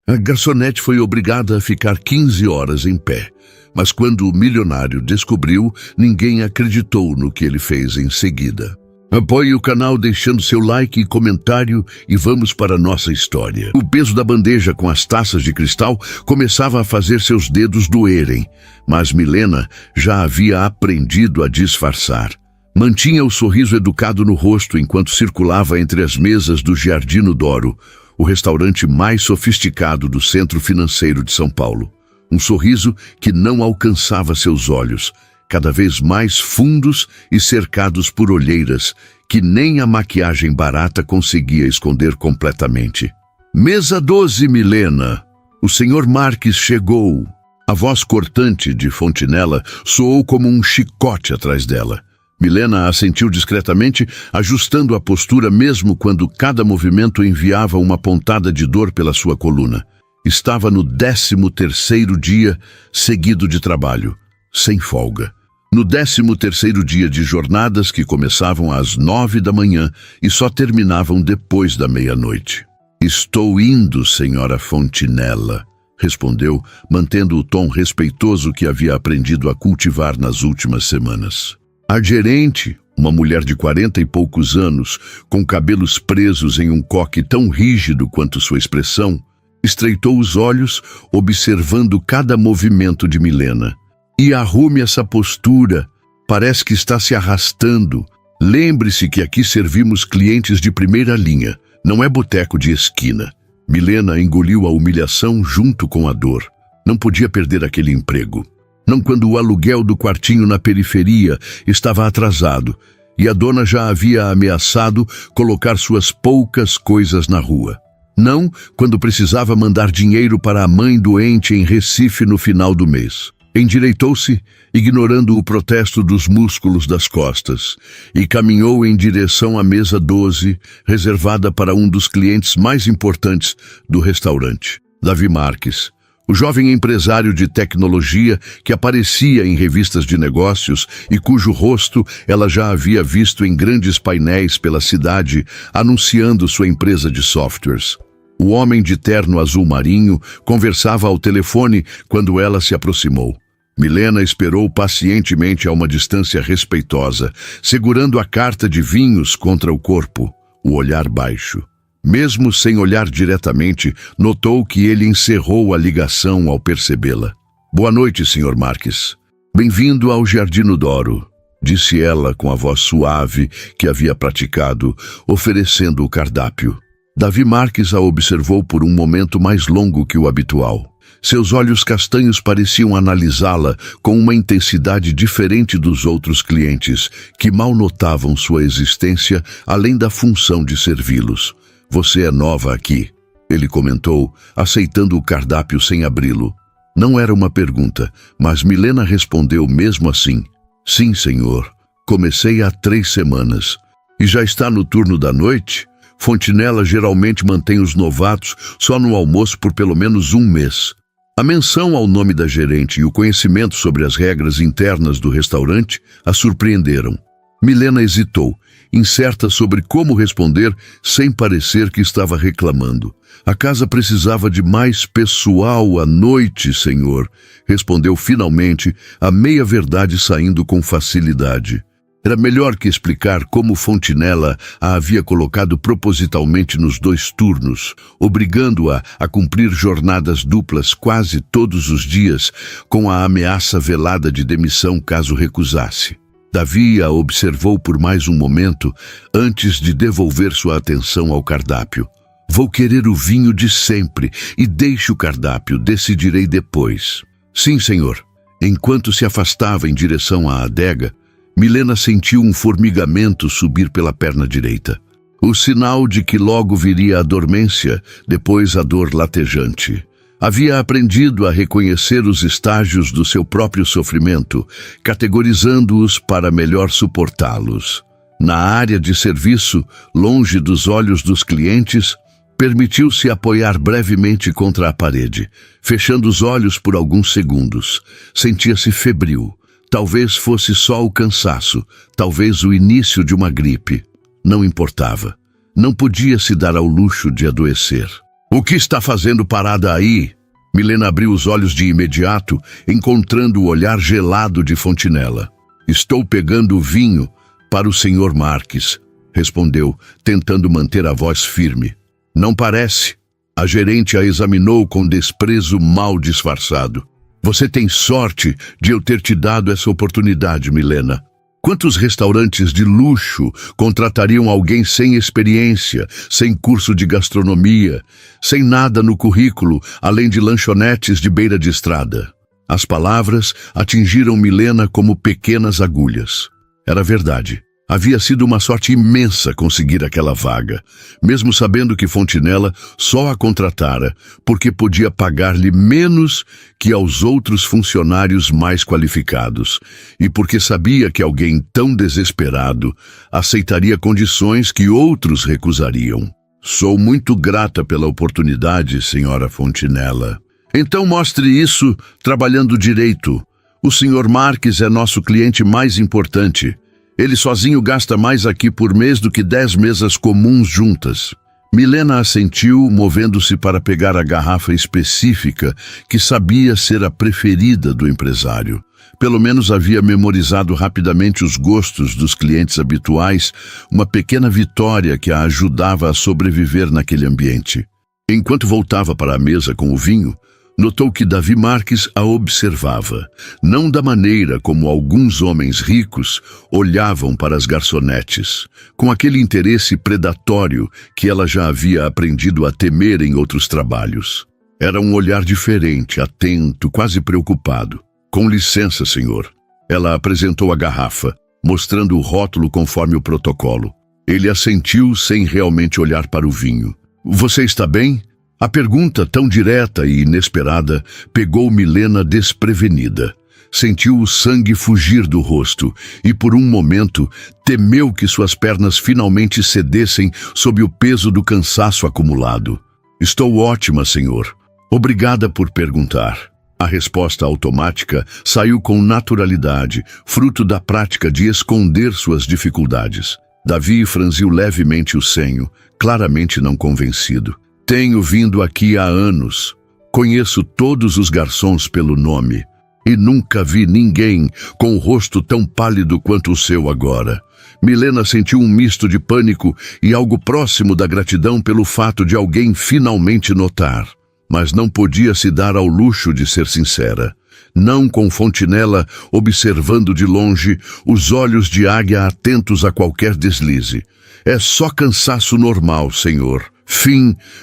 A garçonete foi obrigada a ficar 15 horas em pé, mas quando o milionário descobriu, ninguém acreditou no que ele fez em seguida. Apoie o canal deixando seu like e comentário e vamos para a nossa história. O peso da bandeja com as taças de cristal começava a fazer seus dedos doerem, mas Milena já havia aprendido a disfarçar. Mantinha o sorriso educado no rosto enquanto circulava entre as mesas do Giardino d'Oro, o restaurante mais sofisticado do centro financeiro de São Paulo. Um sorriso que não alcançava seus olhos, cada vez mais fundos e cercados por olheiras que nem a maquiagem barata conseguia esconder completamente. Mesa 12, Milena. O senhor Marques chegou. A voz cortante de Fontinella soou como um chicote atrás dela. Milena assentiu discretamente, ajustando a postura mesmo quando cada movimento enviava uma pontada de dor pela sua coluna. Estava no 13º dia seguido de trabalho, sem folga. No 13º dia de jornadas que começavam às 9 da manhã e só terminavam depois da meia-noite. Estou indo, senhora Fontinella, respondeu, mantendo o tom respeitoso que havia aprendido a cultivar nas últimas semanas. A gerente, uma mulher de 40 e poucos anos, com cabelos presos em um coque tão rígido quanto sua expressão, estreitou os olhos, observando cada movimento de Milena. E arrume essa postura, parece que está se arrastando. Lembre-se que aqui servimos clientes de primeira linha, não é boteco de esquina. Milena engoliu a humilhação junto com a dor. Não podia perder aquele emprego. Não quando o aluguel do quartinho na periferia estava atrasado e a dona já havia ameaçado colocar suas poucas coisas na rua. Não quando precisava mandar dinheiro para a mãe doente em Recife no final do mês. Endireitou-se, ignorando o protesto dos músculos das costas, e caminhou em direção à mesa 12, reservada para um dos clientes mais importantes do restaurante, Davi Marques, o jovem empresário de tecnologia que aparecia em revistas de negócios e cujo rosto ela já havia visto em grandes painéis pela cidade anunciando sua empresa de softwares. O homem de terno azul marinho conversava ao telefone quando ela se aproximou. Milena esperou pacientemente a uma distância respeitosa, segurando a carta de vinhos contra o corpo, o olhar baixo. Mesmo sem olhar diretamente, notou que ele encerrou a ligação ao percebê-la. Boa noite, Sr. Marques. Bem-vindo ao Giardino d'Oro, disse ela com a voz suave que havia praticado, oferecendo o cardápio. Davi Marques a observou por um momento mais longo que o habitual. Seus olhos castanhos pareciam analisá-la com uma intensidade diferente dos outros clientes, que mal notavam sua existência além da função de servi-los. Você é nova aqui, ele comentou, aceitando o cardápio sem abri-lo. Não era uma pergunta, mas Milena respondeu mesmo assim. Sim, senhor. Comecei há 3 semanas. E já está no turno da noite? Fontinella geralmente mantém os novatos só no almoço por pelo menos 1 mês. A menção ao nome da gerente e o conhecimento sobre as regras internas do restaurante a surpreenderam. Milena hesitou, incerta sobre como responder sem parecer que estava reclamando. A casa precisava de mais pessoal à noite, senhor, respondeu finalmente, a meia-verdade saindo com facilidade. Era melhor que explicar como Fontinella a havia colocado propositalmente nos 2 turnos, obrigando-a a cumprir jornadas duplas quase todos os dias, com a ameaça velada de demissão caso recusasse. Davi a observou por mais um momento, antes de devolver sua atenção ao cardápio. Vou querer o vinho de sempre e deixe o cardápio, decidirei depois. Sim, senhor. Enquanto se afastava em direção à adega, Milena sentiu um formigamento subir pela perna direita. O sinal de que logo viria a dormência, depois a dor latejante. Havia aprendido a reconhecer os estágios do seu próprio sofrimento, categorizando-os para melhor suportá-los. Na área de serviço, longe dos olhos dos clientes, permitiu-se apoiar brevemente contra a parede, fechando os olhos por alguns segundos. Sentia-se febril. Talvez fosse só o cansaço, talvez o início de uma gripe. Não importava. Não podia se dar ao luxo de adoecer. O que está fazendo parada aí? Milena abriu os olhos de imediato, encontrando o olhar gelado de Fontinella. Estou pegando o vinho para o Sr. Marques, respondeu, tentando manter a voz firme. Não parece. A gerente a examinou com desprezo mal disfarçado. Você tem sorte de eu ter te dado essa oportunidade, Milena. Quantos restaurantes de luxo contratariam alguém sem experiência, sem curso de gastronomia, sem nada no currículo, além de lanchonetes de beira de estrada? As palavras atingiram Milena como pequenas agulhas. Era verdade. Havia sido uma sorte imensa conseguir aquela vaga, mesmo sabendo que Fontinella só a contratara porque podia pagar-lhe menos que aos outros funcionários mais qualificados e porque sabia que alguém tão desesperado aceitaria condições que outros recusariam. Sou muito grata pela oportunidade, senhora Fontinella. Então mostre isso trabalhando direito. O Sr. Marques é nosso cliente mais importante. Ele sozinho gasta mais aqui por mês do que 10 mesas comuns juntas. Milena assentiu, movendo-se para pegar a garrafa específica que sabia ser a preferida do empresário. Pelo menos havia memorizado rapidamente os gostos dos clientes habituais, uma pequena vitória que a ajudava a sobreviver naquele ambiente. Enquanto voltava para a mesa com o vinho, notou que Davi Marques a observava, não da maneira como alguns homens ricos olhavam para as garçonetes, com aquele interesse predatório que ela já havia aprendido a temer em outros trabalhos. Era um olhar diferente, atento, quase preocupado. Com licença, senhor. Ela apresentou a garrafa, mostrando o rótulo conforme o protocolo. Ele assentiu sem realmente olhar para o vinho. Você está bem? A pergunta, tão direta e inesperada, pegou Milena desprevenida. Sentiu o sangue fugir do rosto e, por um momento, temeu que suas pernas finalmente cedessem sob o peso do cansaço acumulado. Estou ótima, senhor. Obrigada por perguntar. A resposta automática saiu com naturalidade, fruto da prática de esconder suas dificuldades. Davi franziu levemente o senho, claramente não convencido. Tenho vindo aqui há anos. Conheço todos os garçons pelo nome e nunca vi ninguém com o rosto tão pálido quanto o seu agora. Milena sentiu um misto de pânico e algo próximo da gratidão pelo fato de alguém finalmente notar. Mas não podia se dar ao luxo de ser sincera. Não com Fontinella observando de longe, os olhos de águia atentos a qualquer deslize. É só cansaço normal, senhor.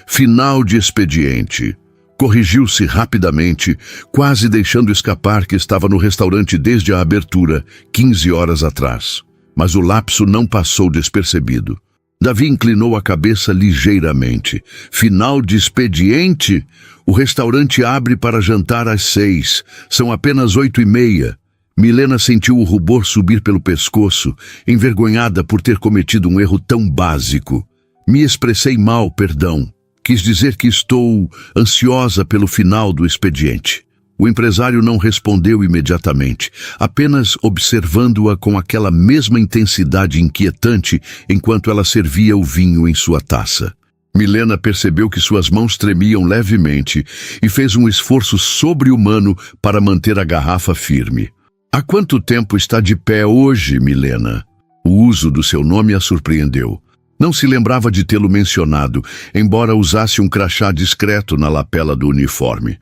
Final de expediente. Corrigiu-se rapidamente, quase deixando escapar que estava no restaurante desde a abertura, 15 horas atrás. Mas o lapso não passou despercebido. Davi inclinou a cabeça ligeiramente. Final de expediente? O restaurante abre para jantar às 6. São apenas 8h30. Milena sentiu o rubor subir pelo pescoço, envergonhada por ter cometido um erro tão básico. Me expressei mal, perdão. Quis dizer que estou ansiosa pelo final do expediente. O empresário não respondeu imediatamente, apenas observando-a com aquela mesma intensidade inquietante enquanto ela servia o vinho em sua taça. Milena percebeu que suas mãos tremiam levemente e fez um esforço sobre-humano para manter a garrafa firme. Há quanto tempo está de pé hoje, Milena? O uso do seu nome a surpreendeu. Não se lembrava de tê-lo mencionado, embora usasse um crachá discreto na lapela do uniforme.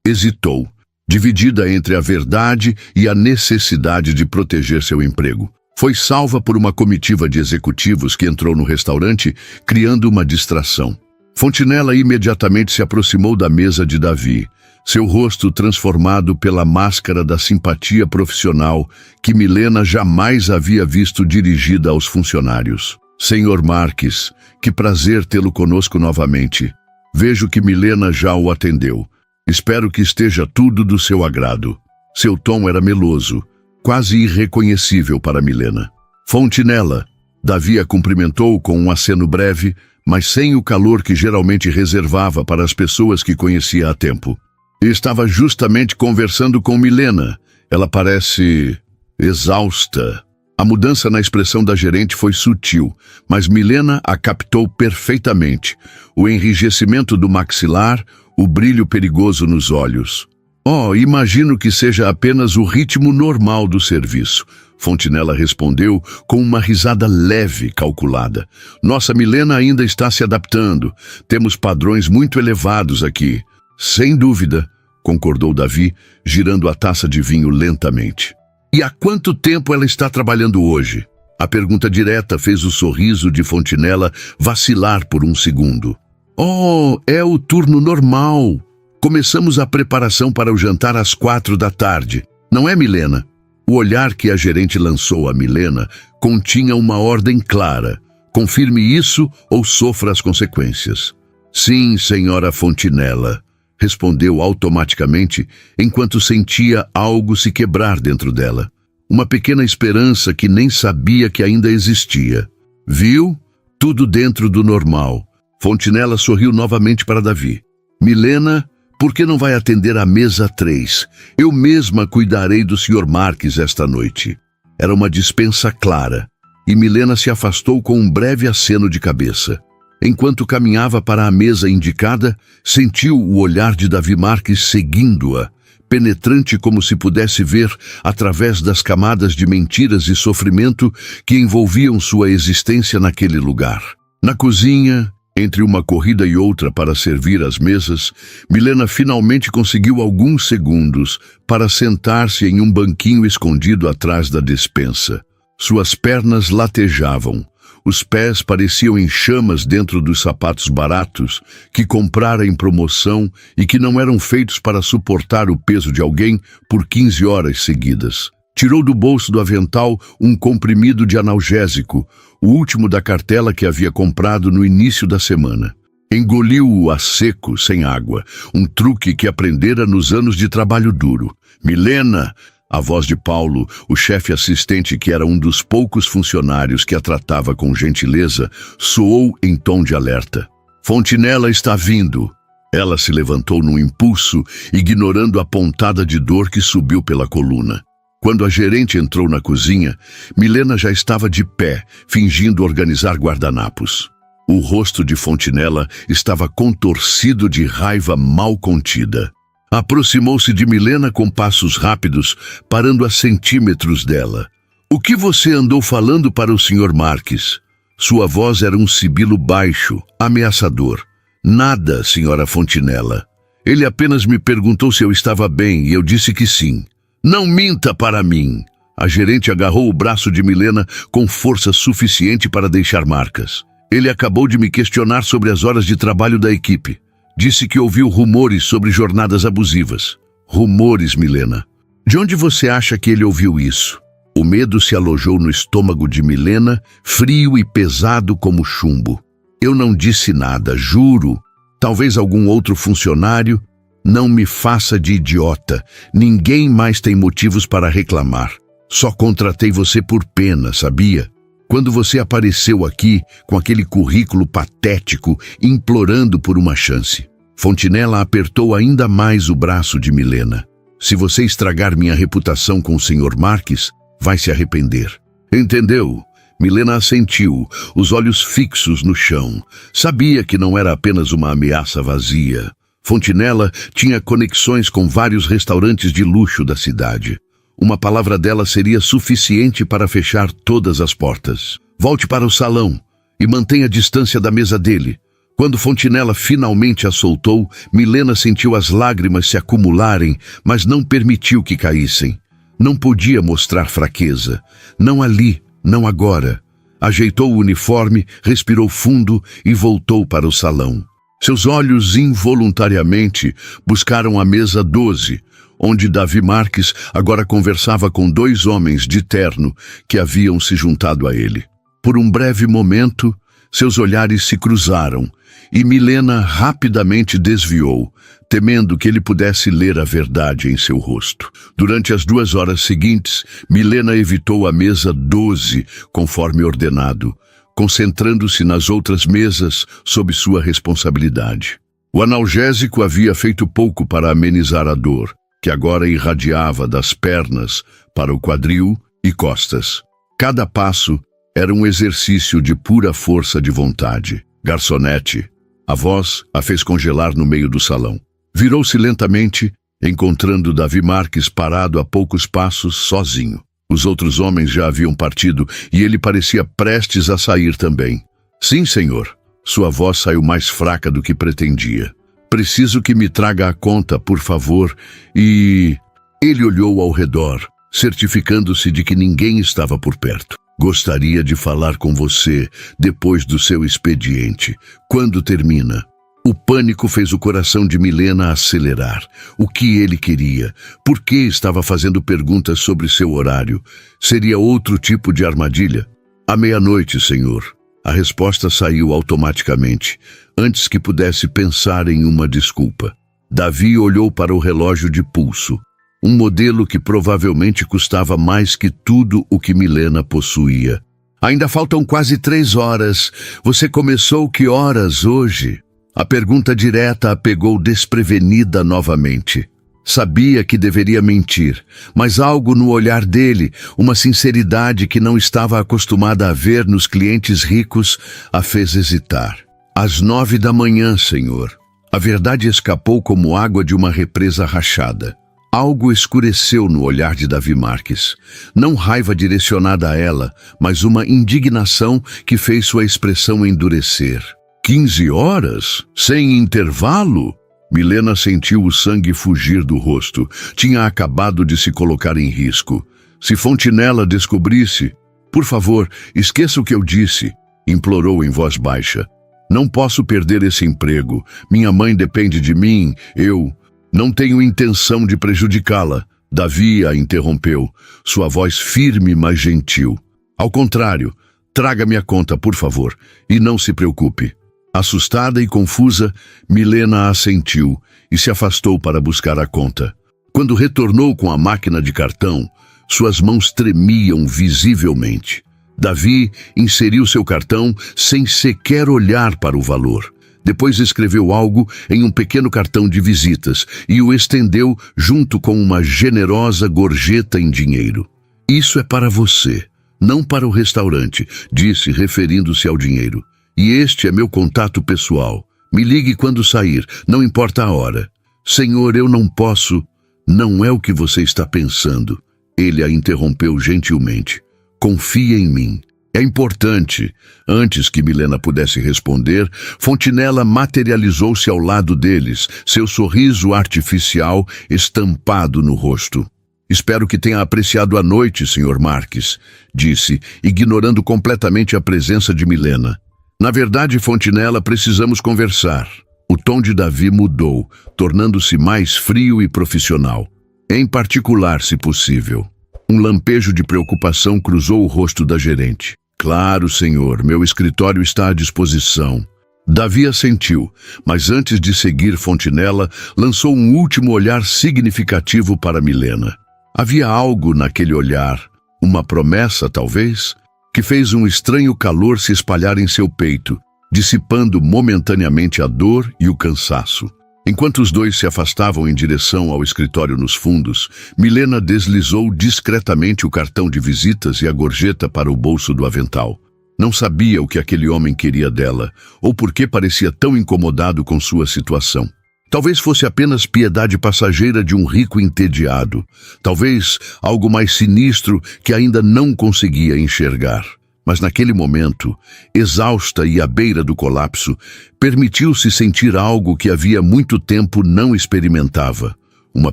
Hesitou, dividida entre a verdade e a necessidade de proteger seu emprego. Foi salva por uma comitiva de executivos que entrou no restaurante, criando uma distração. Fontinella imediatamente se aproximou da mesa de Davi, seu rosto transformado pela máscara da simpatia profissional que Milena jamais havia visto dirigida aos funcionários. Senhor Marques, que prazer tê-lo conosco novamente. Vejo que Milena já o atendeu. Espero que esteja tudo do seu agrado. Seu tom era meloso, quase irreconhecível para Milena. Fontinella. Davi a cumprimentou com um aceno breve, mas sem o calor que geralmente reservava para as pessoas que conhecia há tempo. Estava justamente conversando com Milena. Ela parece exausta. A mudança na expressão da gerente foi sutil, mas Milena a captou perfeitamente. O enrijecimento do maxilar, o brilho perigoso nos olhos. Oh, imagino que seja apenas o ritmo normal do serviço. Fontinella respondeu com uma risada leve, calculada. Nossa Milena ainda está se adaptando. Temos padrões muito elevados aqui. Sem dúvida, concordou Davi, girando a taça de vinho lentamente. E há quanto tempo ela está trabalhando hoje? A pergunta direta fez o sorriso de Fontinella vacilar por um segundo. Oh, é o turno normal. Começamos a preparação para o jantar às 4 da tarde. Não é, Milena? O olhar que a gerente lançou a Milena continha uma ordem clara. Confirme isso ou sofra as consequências. Sim, senhora Fontinella, respondeu automaticamente enquanto sentia algo se quebrar dentro dela. Uma pequena esperança que nem sabia que ainda existia. Viu? Tudo dentro do normal. Fontinella sorriu novamente para Davi. Milena, por que não vai atender à mesa 3? Eu mesma cuidarei do Sr. Marques esta noite. Era uma dispensa clara, e Milena se afastou com um breve aceno de cabeça. Enquanto caminhava para a mesa indicada, sentiu o olhar de Davi Marques seguindo-a, penetrante como se pudesse ver através das camadas de mentiras e sofrimento que envolviam sua existência naquele lugar. Na cozinha, entre uma corrida e outra para servir as mesas, Milena finalmente conseguiu alguns segundos para sentar-se em um banquinho escondido atrás da despensa. Suas pernas latejavam. Os pés pareciam em chamas dentro dos sapatos baratos que comprara em promoção e que não eram feitos para suportar o peso de alguém por 15 horas seguidas. Tirou do bolso do avental um comprimido de analgésico, o último da cartela que havia comprado no início da semana. Engoliu-o a seco, sem água, um truque que aprendera nos anos de trabalho duro. Milena! A voz de Paulo, o chefe assistente que era um dos poucos funcionários que a tratava com gentileza, soou em tom de alerta. Fontinella está vindo. Ela se levantou num impulso, ignorando a pontada de dor que subiu pela coluna. Quando a gerente entrou na cozinha, Milena já estava de pé, fingindo organizar guardanapos. O rosto de Fontinella estava contorcido de raiva mal contida. Aproximou-se de Milena com passos rápidos, parando a centímetros dela. O que você andou falando para o Sr. Marques? Sua voz era um sibilo baixo, ameaçador. Nada, senhora Fontinella. Ele apenas me perguntou se eu estava bem e eu disse que sim. Não minta para mim. A gerente agarrou o braço de Milena com força suficiente para deixar marcas. Ele acabou de me questionar sobre as horas de trabalho da equipe. Disse que ouviu rumores sobre jornadas abusivas. Rumores, Milena. De onde você acha que ele ouviu isso? O medo se alojou no estômago de Milena, frio e pesado como chumbo. Eu não disse nada, juro. Talvez algum outro funcionário. Não me faça de idiota. Ninguém mais tem motivos para reclamar. Só contratei você por pena, sabia? Quando você apareceu aqui com aquele currículo patético, implorando por uma chance. Fontinella apertou ainda mais o braço de Milena. Se você estragar minha reputação com o Sr. Marques, vai se arrepender. Entendeu? Milena assentiu, os olhos fixos no chão. Sabia que não era apenas uma ameaça vazia. Fontinella tinha conexões com vários restaurantes de luxo da cidade. Uma palavra dela seria suficiente para fechar todas as portas. Volte para o salão e mantenha a distância da mesa dele. Quando Fontinella finalmente a soltou, Milena sentiu as lágrimas se acumularem, mas não permitiu que caíssem. Não podia mostrar fraqueza. Não ali, não agora. Ajeitou o uniforme, respirou fundo e voltou para o salão. Seus olhos involuntariamente buscaram a mesa 12, onde Davi Marques agora conversava com 2 homens de terno que haviam se juntado a ele. Por um breve momento, seus olhares se cruzaram e Milena rapidamente desviou, temendo que ele pudesse ler a verdade em seu rosto. Durante as 2 horas seguintes, Milena evitou a mesa 12, conforme ordenado, concentrando-se nas outras mesas sob sua responsabilidade. O analgésico havia feito pouco para amenizar a dor, que agora irradiava das pernas para o quadril e costas. Cada passo era um exercício de pura força de vontade. Garçonete, a voz a fez congelar no meio do salão. Virou-se lentamente, encontrando Davi Marques parado a poucos passos, sozinho. Os outros homens já haviam partido e ele parecia prestes a sair também. Sim, senhor. Sua voz saiu mais fraca do que pretendia. Preciso que me traga a conta, por favor, e... Ele olhou ao redor, certificando-se de que ninguém estava por perto. Gostaria de falar com você depois do seu expediente. Quando termina? O pânico fez o coração de Milena acelerar. O que ele queria? Por que estava fazendo perguntas sobre seu horário? Seria outro tipo de armadilha? À meia-noite, senhor. A resposta saiu automaticamente, antes que pudesse pensar em uma desculpa. Davi olhou para o relógio de pulso, um modelo que provavelmente custava mais que tudo o que Milena possuía. Ainda faltam quase 3 horas. Você começou que horas hoje? A pergunta direta a pegou desprevenida novamente. Sabia que deveria mentir, mas algo no olhar dele, uma sinceridade que não estava acostumada a ver nos clientes ricos, a fez hesitar. Às 9 da manhã, senhor. A verdade escapou como água de uma represa rachada. Algo escureceu no olhar de Davi Marques. Não raiva direcionada a ela, mas uma indignação que fez sua expressão endurecer. 15 horas? Sem intervalo? Milena sentiu o sangue fugir do rosto. Tinha acabado de se colocar em risco. Se Fontinella descobrisse... Por favor, esqueça o que eu disse, implorou em voz baixa. Não posso perder esse emprego. Minha mãe depende de mim. Eu não tenho intenção de prejudicá-la. Davi a interrompeu, sua voz firme, mas gentil. Ao contrário, traga-me a conta, por favor, e não se preocupe. Assustada e confusa, Milena assentiu e se afastou para buscar a conta. Quando retornou com a máquina de cartão, suas mãos tremiam visivelmente. Davi inseriu seu cartão sem sequer olhar para o valor. Depois escreveu algo em um pequeno cartão de visitas e o estendeu junto com uma generosa gorjeta em dinheiro. Isso é para você, não para o restaurante, disse, referindo-se ao dinheiro. E este é meu contato pessoal. Me ligue quando sair, não importa a hora. Senhor, eu não posso... Não é o que você está pensando. Ele a interrompeu gentilmente. Confia em mim. É importante. Antes que Milena pudesse responder, Fontinella materializou-se ao lado deles, seu sorriso artificial estampado no rosto. Espero que tenha apreciado a noite, Sr. Marques, disse, ignorando completamente a presença de Milena. Na verdade, Fontinella, precisamos conversar. O tom de Davi mudou, tornando-se mais frio e profissional. Em particular, se possível. Um lampejo de preocupação cruzou o rosto da gerente. Claro, senhor, meu escritório está à disposição. Davi assentiu, mas antes de seguir Fontinella, lançou um último olhar significativo para Milena. Havia algo naquele olhar, uma promessa, talvez, que fez um estranho calor se espalhar em seu peito, dissipando momentaneamente a dor e o cansaço. Enquanto os dois se afastavam em direção ao escritório nos fundos, Milena deslizou discretamente o cartão de visitas e a gorjeta para o bolso do avental. Não sabia o que aquele homem queria dela, ou por que parecia tão incomodado com sua situação. Talvez fosse apenas piedade passageira de um rico entediado. Talvez algo mais sinistro que ainda não conseguia enxergar. Mas naquele momento, exausta e à beira do colapso, permitiu-se sentir algo que havia muito tempo não experimentava. Uma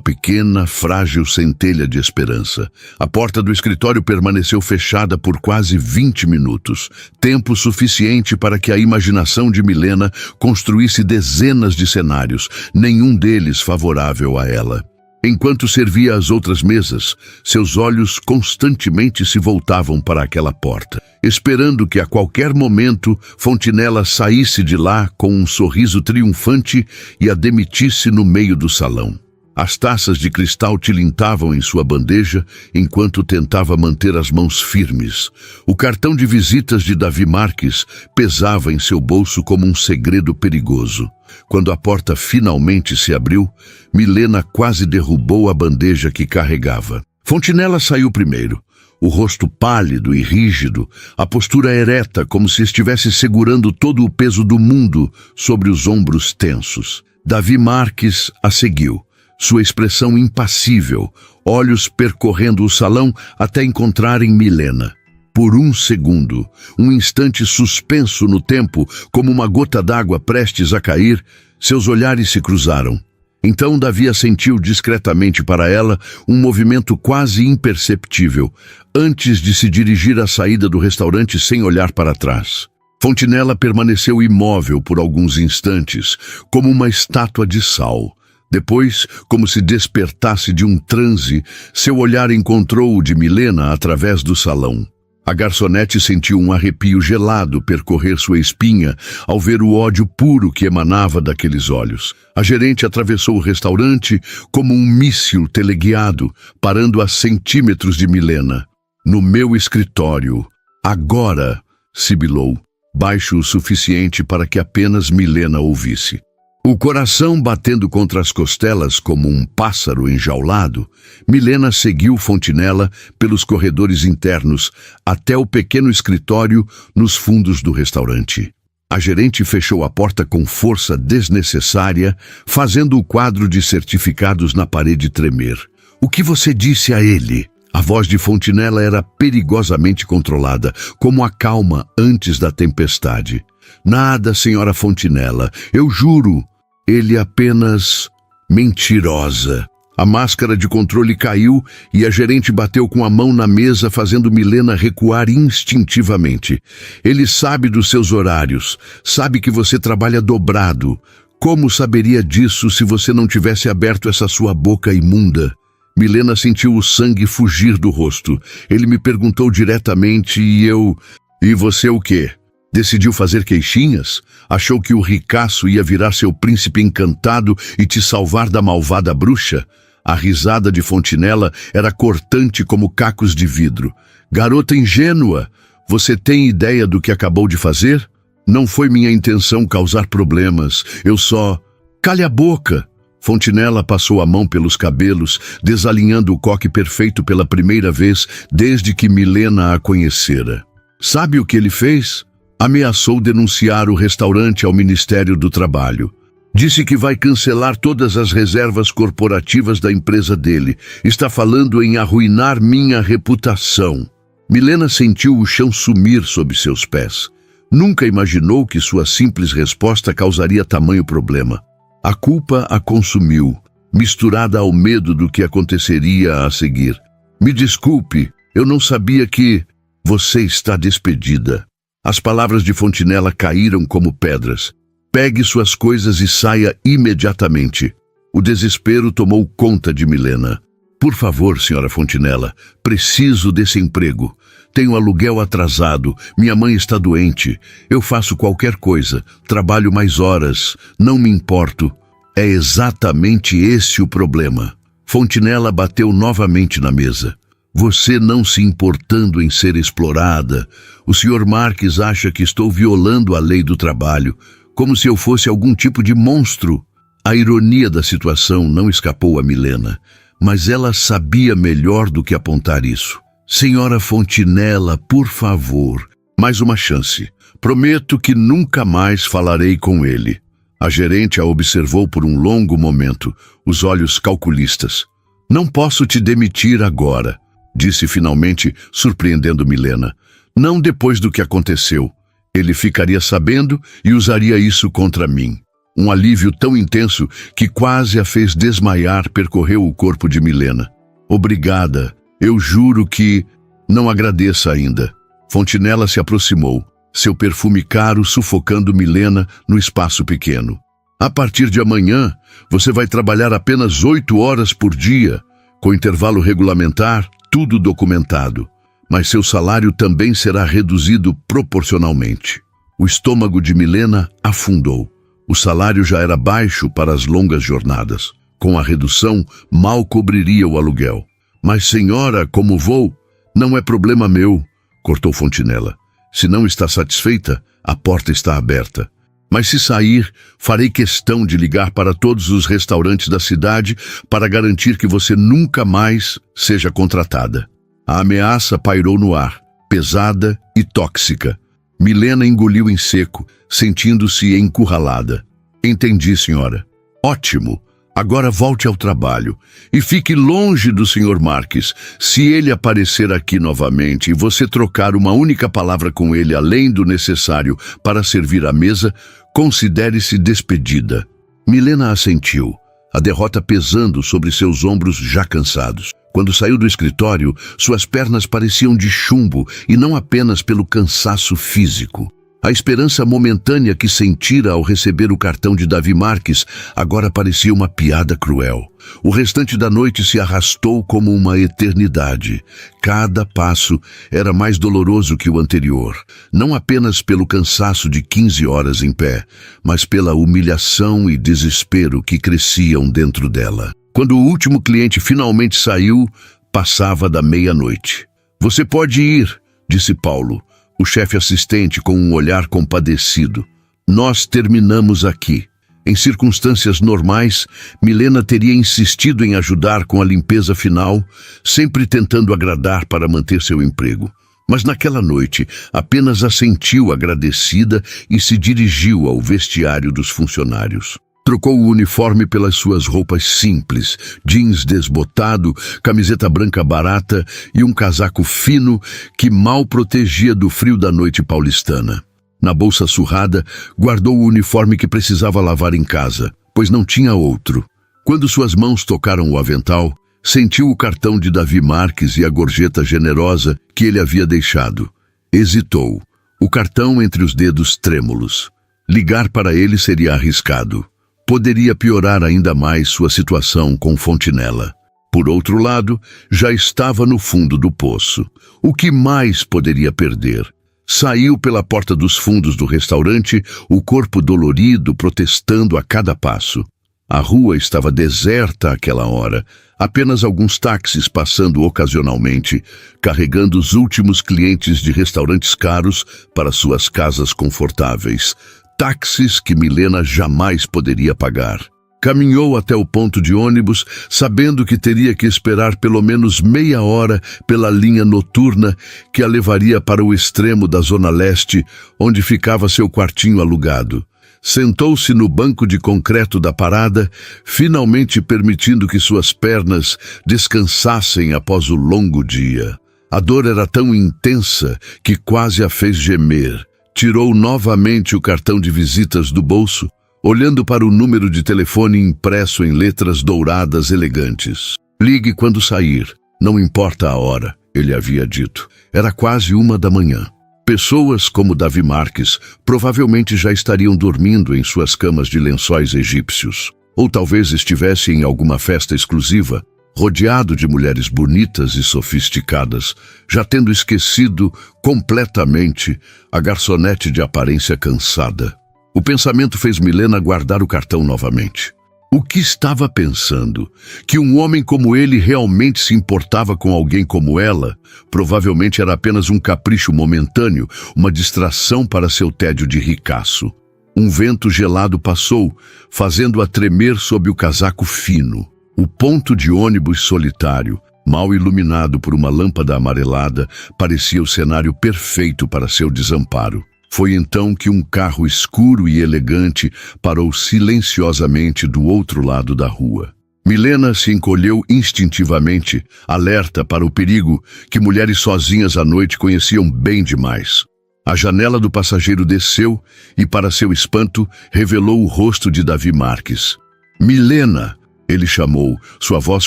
pequena, frágil centelha de esperança. A porta do escritório permaneceu fechada por quase 20 minutos. Tempo suficiente para que a imaginação de Milena construísse dezenas de cenários, nenhum deles favorável a ela. Enquanto servia às outras mesas, seus olhos constantemente se voltavam para aquela porta, esperando que a qualquer momento Fontinella saísse de lá com um sorriso triunfante e a demitisse no meio do salão. As taças de cristal tilintavam em sua bandeja enquanto tentava manter as mãos firmes. O cartão de visitas de Davi Marques pesava em seu bolso como um segredo perigoso. Quando a porta finalmente se abriu, Milena quase derrubou a bandeja que carregava. Fontinella saiu primeiro. o rosto pálido e rígido, a postura ereta como se estivesse segurando todo o peso do mundo sobre os ombros tensos. Davi Marques a seguiu, sua expressão impassível, olhos percorrendo o salão até encontrarem Milena. Por um segundo, um instante suspenso no tempo, como uma gota d'água prestes a cair, seus olhares se cruzaram. Então Davi assentiu discretamente para ela, um movimento quase imperceptível, antes de se dirigir à saída do restaurante sem olhar para trás. Fontinella permaneceu imóvel por alguns instantes, como uma estátua de sal. Depois, como se despertasse de um transe, seu olhar encontrou o de Milena através do salão. A garçonete sentiu um arrepio gelado percorrer sua espinha ao ver o ódio puro que emanava daqueles olhos. A gerente atravessou o restaurante como um míssil teleguiado, parando a centímetros de Milena. "No meu escritório, agora", sibilou, baixo o suficiente para que apenas Milena ouvisse. O coração batendo contra as costelas como um pássaro enjaulado, Milena seguiu Fontinella pelos corredores internos até o pequeno escritório nos fundos do restaurante. A gerente fechou a porta com força desnecessária, fazendo o quadro de certificados na parede tremer. "O que você disse a ele?" A voz de Fontinella era perigosamente controlada, como a calma antes da tempestade. "Nada, senhora Fontinella, eu juro." Ele apenas... Mentirosa. A máscara de controle caiu e a gerente bateu com a mão na mesa, fazendo Milena recuar instintivamente. "Ele sabe dos seus horários, sabe que você trabalha dobrado. Como saberia disso se você não tivesse aberto essa sua boca imunda?" Milena sentiu o sangue fugir do rosto. Ele me perguntou diretamente e eu... "E você o quê? Decidiu fazer queixinhas? Achou que o ricaço ia virar seu príncipe encantado e te salvar da malvada bruxa?" A risada de Fontinella era cortante como cacos de vidro. "Garota ingênua, você tem ideia do que acabou de fazer? Não foi minha intenção causar problemas, eu só... Cale a boca!" Fontinella passou a mão pelos cabelos, desalinhando o coque perfeito pela primeira vez desde que Milena a conhecera. "Sabe o que ele fez? Ameaçou denunciar o restaurante ao Ministério do Trabalho. Disse que vai cancelar todas as reservas corporativas da empresa dele. Está falando em arruinar minha reputação." Milena sentiu o chão sumir sob seus pés. Nunca imaginou que sua simples resposta causaria tamanho problema. A culpa a consumiu, misturada ao medo do que aconteceria a seguir. "Me desculpe, eu não sabia que... Você está despedida." As palavras de Fontinella caíram como pedras. "Pegue suas coisas e saia imediatamente." O desespero tomou conta de Milena. "Por favor, senhora Fontinella, preciso desse emprego. Tenho aluguel atrasado, minha mãe está doente. Eu faço qualquer coisa, trabalho mais horas, não me importo." "É exatamente esse o problema." Fontinella bateu novamente na mesa. "Você não se importando em ser explorada. O Sr. Marques acha que estou violando a lei do trabalho, como se eu fosse algum tipo de monstro." A ironia da situação não escapou a Milena, mas ela sabia melhor do que apontar isso. "Senhora Fontinella, por favor, mais uma chance. Prometo que nunca mais falarei com ele." A gerente a observou por um longo momento, os olhos calculistas. "Não posso te demitir agora", disse finalmente, surpreendendo Milena. "Não depois do que aconteceu. Ele ficaria sabendo e usaria isso contra mim." Um alívio tão intenso que quase a fez desmaiar percorreu o corpo de Milena. "Obrigada. Eu juro que... Não agradeça ainda." Fontinella se aproximou, seu perfume caro sufocando Milena no espaço pequeno. "A partir de amanhã, você vai trabalhar apenas 8 horas por dia, com intervalo regulamentar, tudo documentado. Mas seu salário também será reduzido proporcionalmente." O estômago de Milena afundou. O salário já era baixo para as longas jornadas. Com a redução, mal cobriria o aluguel. "Mas, senhora, como vou?" "Não é problema meu", cortou Fontinella. "Se não está satisfeita, a porta está aberta. Mas se sair, farei questão de ligar para todos os restaurantes da cidade para garantir que você nunca mais seja contratada." A ameaça pairou no ar, pesada e tóxica. Milena engoliu em seco, sentindo-se encurralada. Entendi, senhora. Ótimo. Agora volte ao trabalho e fique longe do Sr. Marques. Se ele aparecer aqui novamente e você trocar uma única palavra com ele além do necessário para servir à mesa, considere-se despedida. Milena assentiu, a derrota pesando sobre seus ombros já cansados. Quando saiu do escritório, suas pernas pareciam de chumbo e não apenas pelo cansaço físico. A esperança momentânea que sentira ao receber o cartão de Davi Marques agora parecia uma piada cruel. O restante da noite se arrastou como uma eternidade. Cada passo era mais doloroso que o anterior, não apenas pelo cansaço de 15 horas em pé, mas pela humilhação e desespero que cresciam dentro dela. Quando o último cliente finalmente saiu, passava da meia-noite. "Você pode ir", disse Paulo, o chefe assistente com um olhar compadecido. "Nós terminamos aqui." Em circunstâncias normais, Milena teria insistido em ajudar com a limpeza final, sempre tentando agradar para manter seu emprego. Mas naquela noite, apenas assentiu agradecida e se dirigiu ao vestiário dos funcionários. Trocou o uniforme pelas suas roupas simples, jeans desbotado, camiseta branca barata e um casaco fino que mal protegia do frio da noite paulistana. Na bolsa surrada, guardou o uniforme que precisava lavar em casa, pois não tinha outro. Quando suas mãos tocaram o avental, sentiu o cartão de Davi Marques e a gorjeta generosa que ele havia deixado. Hesitou, o cartão entre os dedos trêmulos. Ligar para ele seria arriscado. Poderia piorar ainda mais sua situação com Fontinella. Por outro lado, já estava no fundo do poço. O que mais poderia perder? Saiu pela porta dos fundos do restaurante, o corpo dolorido, protestando a cada passo. A rua estava deserta àquela hora, apenas alguns táxis passando ocasionalmente, carregando os últimos clientes de restaurantes caros para suas casas confortáveis. Táxis que Milena jamais poderia pagar. Caminhou até o ponto de ônibus, sabendo que teria que esperar pelo menos meia hora pela linha noturna que a levaria para o extremo da Zona Leste, onde ficava seu quartinho alugado. Sentou-se no banco de concreto da parada, finalmente permitindo que suas pernas descansassem após o longo dia. A dor era tão intensa que quase a fez gemer. Tirou novamente o cartão de visitas do bolso, olhando para o número de telefone impresso em letras douradas elegantes. "Ligue quando sair, não importa a hora", ele havia dito. Era quase 1 da manhã. Pessoas como Davi Marques provavelmente já estariam dormindo em suas camas de lençóis egípcios, ou talvez estivesse em alguma festa exclusiva, rodeado de mulheres bonitas e sofisticadas, já tendo esquecido completamente a garçonete de aparência cansada. O pensamento fez Milena guardar o cartão novamente. O que estava pensando? Que um homem como ele realmente se importava com alguém como ela? Provavelmente era apenas um capricho momentâneo, uma distração para seu tédio de ricaço. Um vento gelado passou, fazendo-a tremer sob o casaco fino. O ponto de ônibus solitário, mal iluminado por uma lâmpada amarelada, parecia o cenário perfeito para seu desamparo. Foi então que um carro escuro e elegante parou silenciosamente do outro lado da rua. Milena se encolheu instintivamente, alerta para o perigo que mulheres sozinhas à noite conheciam bem demais. A janela do passageiro desceu e, para seu espanto, revelou o rosto de Davi Marques. "Milena!" ele chamou, sua voz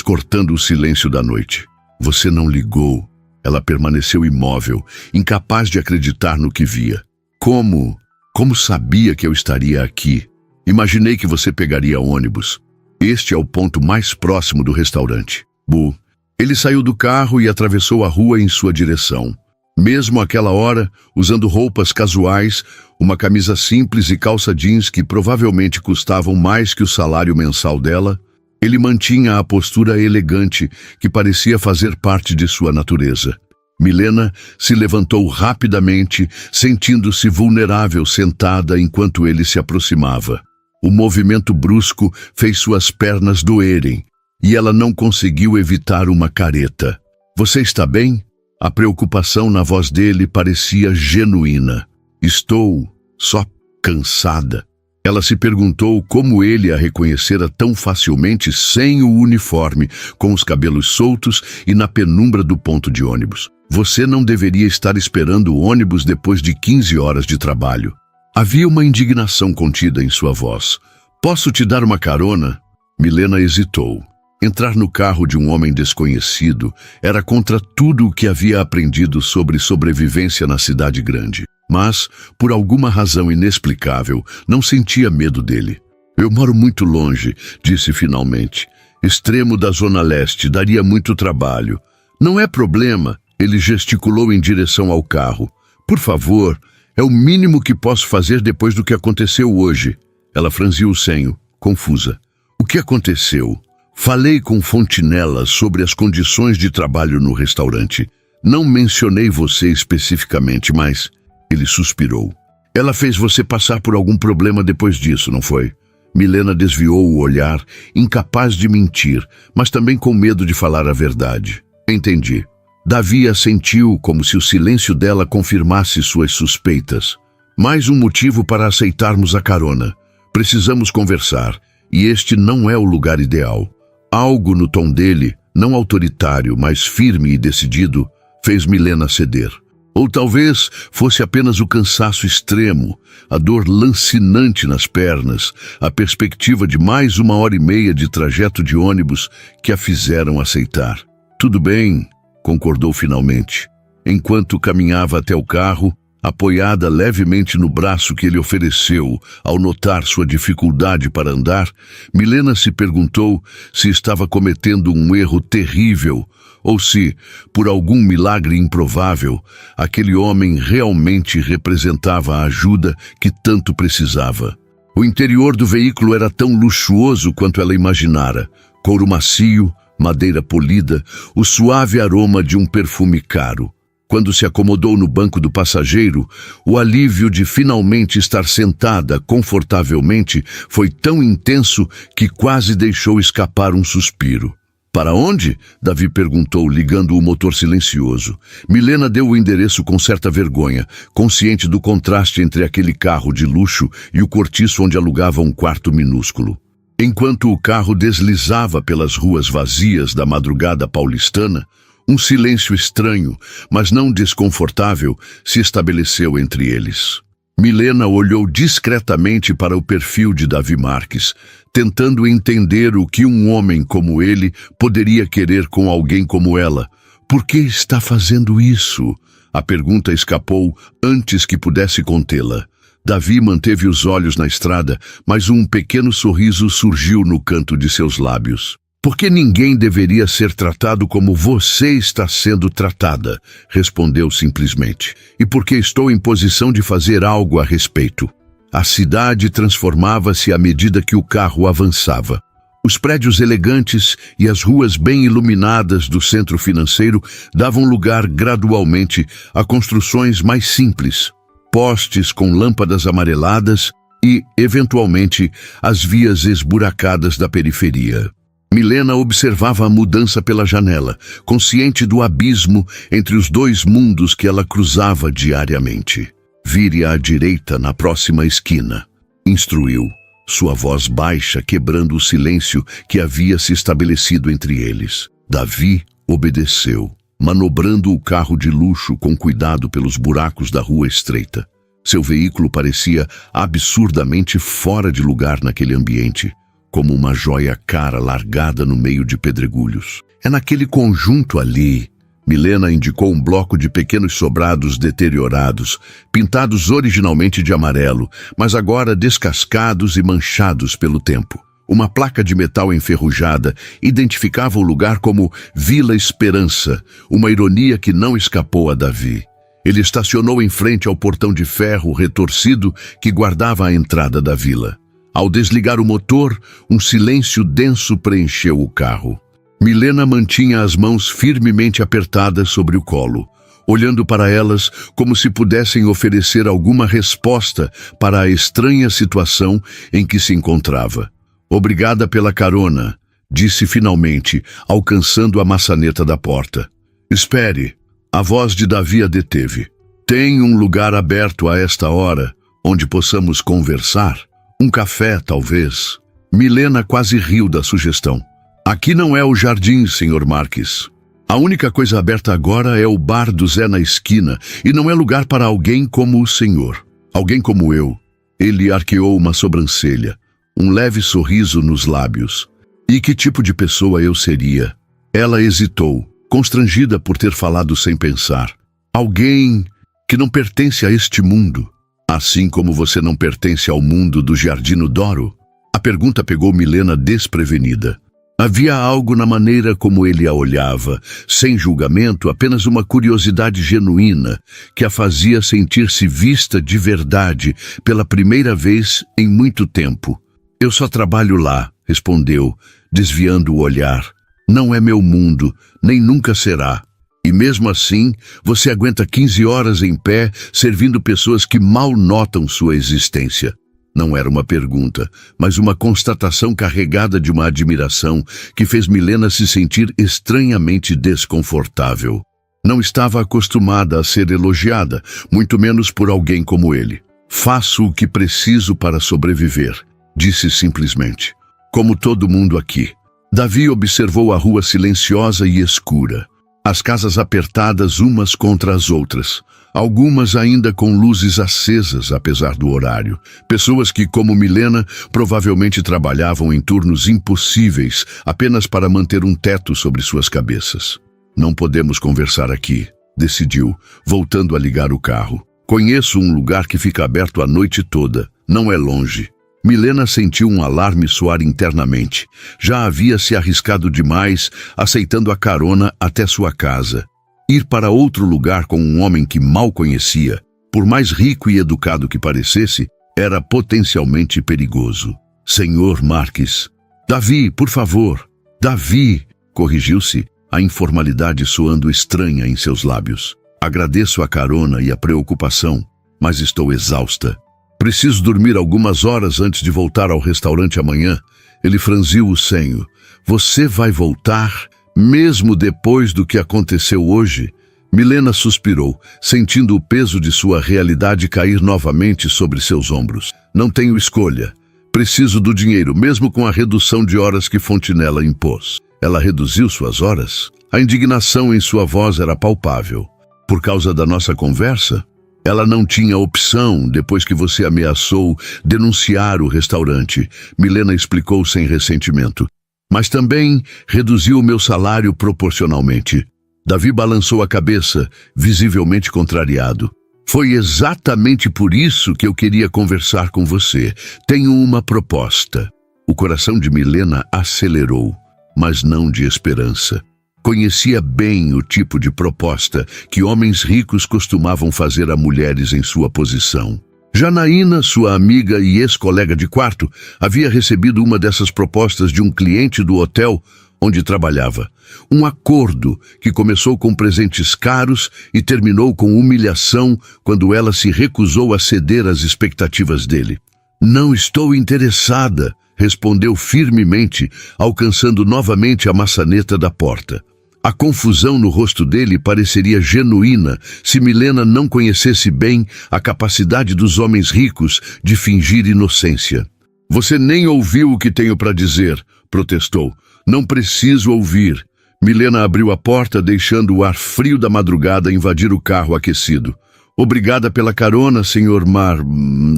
cortando o silêncio da noite. "Você não ligou." Ela permaneceu imóvel, incapaz de acreditar no que via. Como sabia que eu estaria aqui? Imaginei que você pegaria ônibus. Este é o ponto mais próximo do restaurante." Bu. Ele saiu do carro e atravessou a rua em sua direção. Mesmo àquela hora, usando roupas casuais, uma camisa simples e calça jeans que provavelmente custavam mais que o salário mensal dela, ele mantinha a postura elegante que parecia fazer parte de sua natureza. Milena se levantou rapidamente, sentindo-se vulnerável sentada enquanto ele se aproximava. O movimento brusco fez suas pernas doerem, e ela não conseguiu evitar uma careta. "Você está bem?" A preocupação na voz dele parecia genuína. Estou só cansada. Ela se perguntou como ele a reconhecera tão facilmente sem o uniforme, com os cabelos soltos e na penumbra do ponto de ônibus. Você não deveria estar esperando o ônibus depois de 15 horas de trabalho. Havia uma indignação contida em sua voz. Posso te dar uma carona? Milena hesitou. Entrar no carro de um homem desconhecido era contra tudo o que havia aprendido sobre sobrevivência na cidade grande. Mas, por alguma razão inexplicável, não sentia medo dele. Eu moro muito longe, disse finalmente. Extremo da Zona Leste, daria muito trabalho. Não é problema, ele gesticulou em direção ao carro. Por favor, é o mínimo que posso fazer depois do que aconteceu hoje. Ela franziu o senho, confusa. O que aconteceu? Falei com Fontinella sobre as condições de trabalho no restaurante. Não mencionei você especificamente, mas... Ele suspirou. Ela fez você passar por algum problema depois disso, não foi? Milena desviou o olhar, incapaz de mentir, mas também com medo de falar a verdade. Entendi. Davi assentiu como se o silêncio dela confirmasse suas suspeitas. Mais um motivo para aceitarmos a carona. Precisamos conversar, e este não é o lugar ideal. Algo no tom dele, não autoritário, mas firme e decidido, fez Milena ceder. Ou talvez fosse apenas o cansaço extremo, a dor lancinante nas pernas, a perspectiva de mais 1h30 de trajeto de ônibus que a fizeram aceitar. Tudo bem, concordou finalmente. Enquanto caminhava até o carro, apoiada levemente no braço que ele ofereceu ao notar sua dificuldade para andar, Milena se perguntou se estava cometendo um erro terrível ou se, por algum milagre improvável, aquele homem realmente representava a ajuda que tanto precisava. O interior do veículo era tão luxuoso quanto ela imaginara. Couro macio, madeira polida, o suave aroma de um perfume caro. Quando se acomodou no banco do passageiro, o alívio de finalmente estar sentada confortavelmente foi tão intenso que quase deixou escapar um suspiro. Para onde? Davi perguntou, ligando o motor silencioso. Milena deu o endereço com certa vergonha, consciente do contraste entre aquele carro de luxo e o cortiço onde alugava um quarto minúsculo. Enquanto o carro deslizava pelas ruas vazias da madrugada paulistana, um silêncio estranho, mas não desconfortável, se estabeleceu entre eles. Milena olhou discretamente para o perfil de Davi Marques, tentando entender o que um homem como ele poderia querer com alguém como ela. Por que está fazendo isso? A pergunta escapou antes que pudesse contê-la. Davi manteve os olhos na estrada, mas um pequeno sorriso surgiu no canto de seus lábios. Porque ninguém deveria ser tratado como você está sendo tratada, respondeu simplesmente. E porque estou em posição de fazer algo a respeito. A cidade transformava-se à medida que o carro avançava. Os prédios elegantes e as ruas bem iluminadas do centro financeiro davam lugar gradualmente a construções mais simples. Postes com lâmpadas amareladas e, eventualmente, as vias esburacadas da periferia. Milena observava a mudança pela janela, consciente do abismo entre os dois mundos que ela cruzava diariamente. Vire à direita na próxima esquina, instruiu, sua voz baixa quebrando o silêncio que havia se estabelecido entre eles. Davi obedeceu, manobrando o carro de luxo com cuidado pelos buracos da rua estreita. Seu veículo parecia absurdamente fora de lugar naquele ambiente, como uma joia cara largada no meio de pedregulhos. É naquele conjunto ali, Milena indicou um bloco de pequenos sobrados deteriorados, pintados originalmente de amarelo, mas agora descascados e manchados pelo tempo. Uma placa de metal enferrujada identificava o lugar como Vila Esperança, uma ironia que não escapou a Davi. Ele estacionou em frente ao portão de ferro retorcido que guardava a entrada da vila. Ao desligar o motor, um silêncio denso preencheu o carro. Milena mantinha as mãos firmemente apertadas sobre o colo, olhando para elas como se pudessem oferecer alguma resposta para a estranha situação em que se encontrava. Obrigada pela carona, disse finalmente, alcançando a maçaneta da porta. Espere. A voz de Davi a deteve. Tem um lugar aberto a esta hora, onde possamos conversar? Um café, talvez? Milena quase riu da sugestão. Aqui não é o jardim, Sr. Marques. A única coisa aberta agora é o bar do Zé na esquina, e não é lugar para alguém como o senhor. Alguém como eu. Ele arqueou uma sobrancelha, um leve sorriso nos lábios. E que tipo de pessoa eu seria? Ela hesitou, constrangida por ter falado sem pensar. Alguém que não pertence a este mundo, assim como você não pertence ao mundo do Giardino d'Oro? A pergunta pegou Milena desprevenida. Havia algo na maneira como ele a olhava, sem julgamento, apenas uma curiosidade genuína, que a fazia sentir-se vista de verdade pela primeira vez em muito tempo. Eu só trabalho lá, respondeu, desviando o olhar. Não é meu mundo, nem nunca será. E mesmo assim, você aguenta 15 horas em pé, servindo pessoas que mal notam sua existência. Não era uma pergunta, mas uma constatação carregada de uma admiração que fez Milena se sentir estranhamente desconfortável. Não estava acostumada a ser elogiada, muito menos por alguém como ele. Faço o que preciso para sobreviver, disse simplesmente. Como todo mundo aqui. Davi observou a rua silenciosa e escura. As casas apertadas umas contra as outras. Algumas ainda com luzes acesas, apesar do horário. Pessoas que, como Milena, provavelmente trabalhavam em turnos impossíveis apenas para manter um teto sobre suas cabeças. Não podemos conversar aqui, decidiu, voltando a ligar o carro. Conheço um lugar que fica aberto a noite toda. Não é longe. Milena sentiu um alarme soar internamente. Já havia se arriscado demais, aceitando a carona até sua casa. Ir para outro lugar com um homem que mal conhecia, por mais rico e educado que parecesse, era potencialmente perigoso. Senhor Marques. Davi, por favor. Davi, corrigiu-se, a informalidade soando estranha em seus lábios. Agradeço a carona e a preocupação, mas estou exausta. Preciso dormir algumas horas antes de voltar ao restaurante amanhã. Ele franziu o senho. Você vai voltar, mesmo depois do que aconteceu hoje? Milena suspirou, sentindo o peso de sua realidade cair novamente sobre seus ombros. Não tenho escolha. Preciso do dinheiro, mesmo com a redução de horas que Fontinella impôs. Ela reduziu suas horas? A indignação em sua voz era palpável. Por causa da nossa conversa? Ela não tinha opção depois que você ameaçou denunciar o restaurante, Milena explicou sem ressentimento. Mas também reduziu o meu salário proporcionalmente. Davi balançou a cabeça, visivelmente contrariado. Foi exatamente por isso que eu queria conversar com você. Tenho uma proposta. O coração de Milena acelerou, mas não de esperança. Conhecia bem o tipo de proposta que homens ricos costumavam fazer a mulheres em sua posição. Janaína, sua amiga e ex-colega de quarto, havia recebido uma dessas propostas de um cliente do hotel onde trabalhava. Um acordo que começou com presentes caros e terminou com humilhação quando ela se recusou a ceder às expectativas dele. Não estou interessada, respondeu firmemente, alcançando novamente a maçaneta da porta. A confusão no rosto dele pareceria genuína se Milena não conhecesse bem a capacidade dos homens ricos de fingir inocência. Você nem ouviu o que tenho para dizer, protestou. Não preciso ouvir. Milena abriu a porta, deixando o ar frio da madrugada invadir o carro aquecido. Obrigada pela carona, Sr.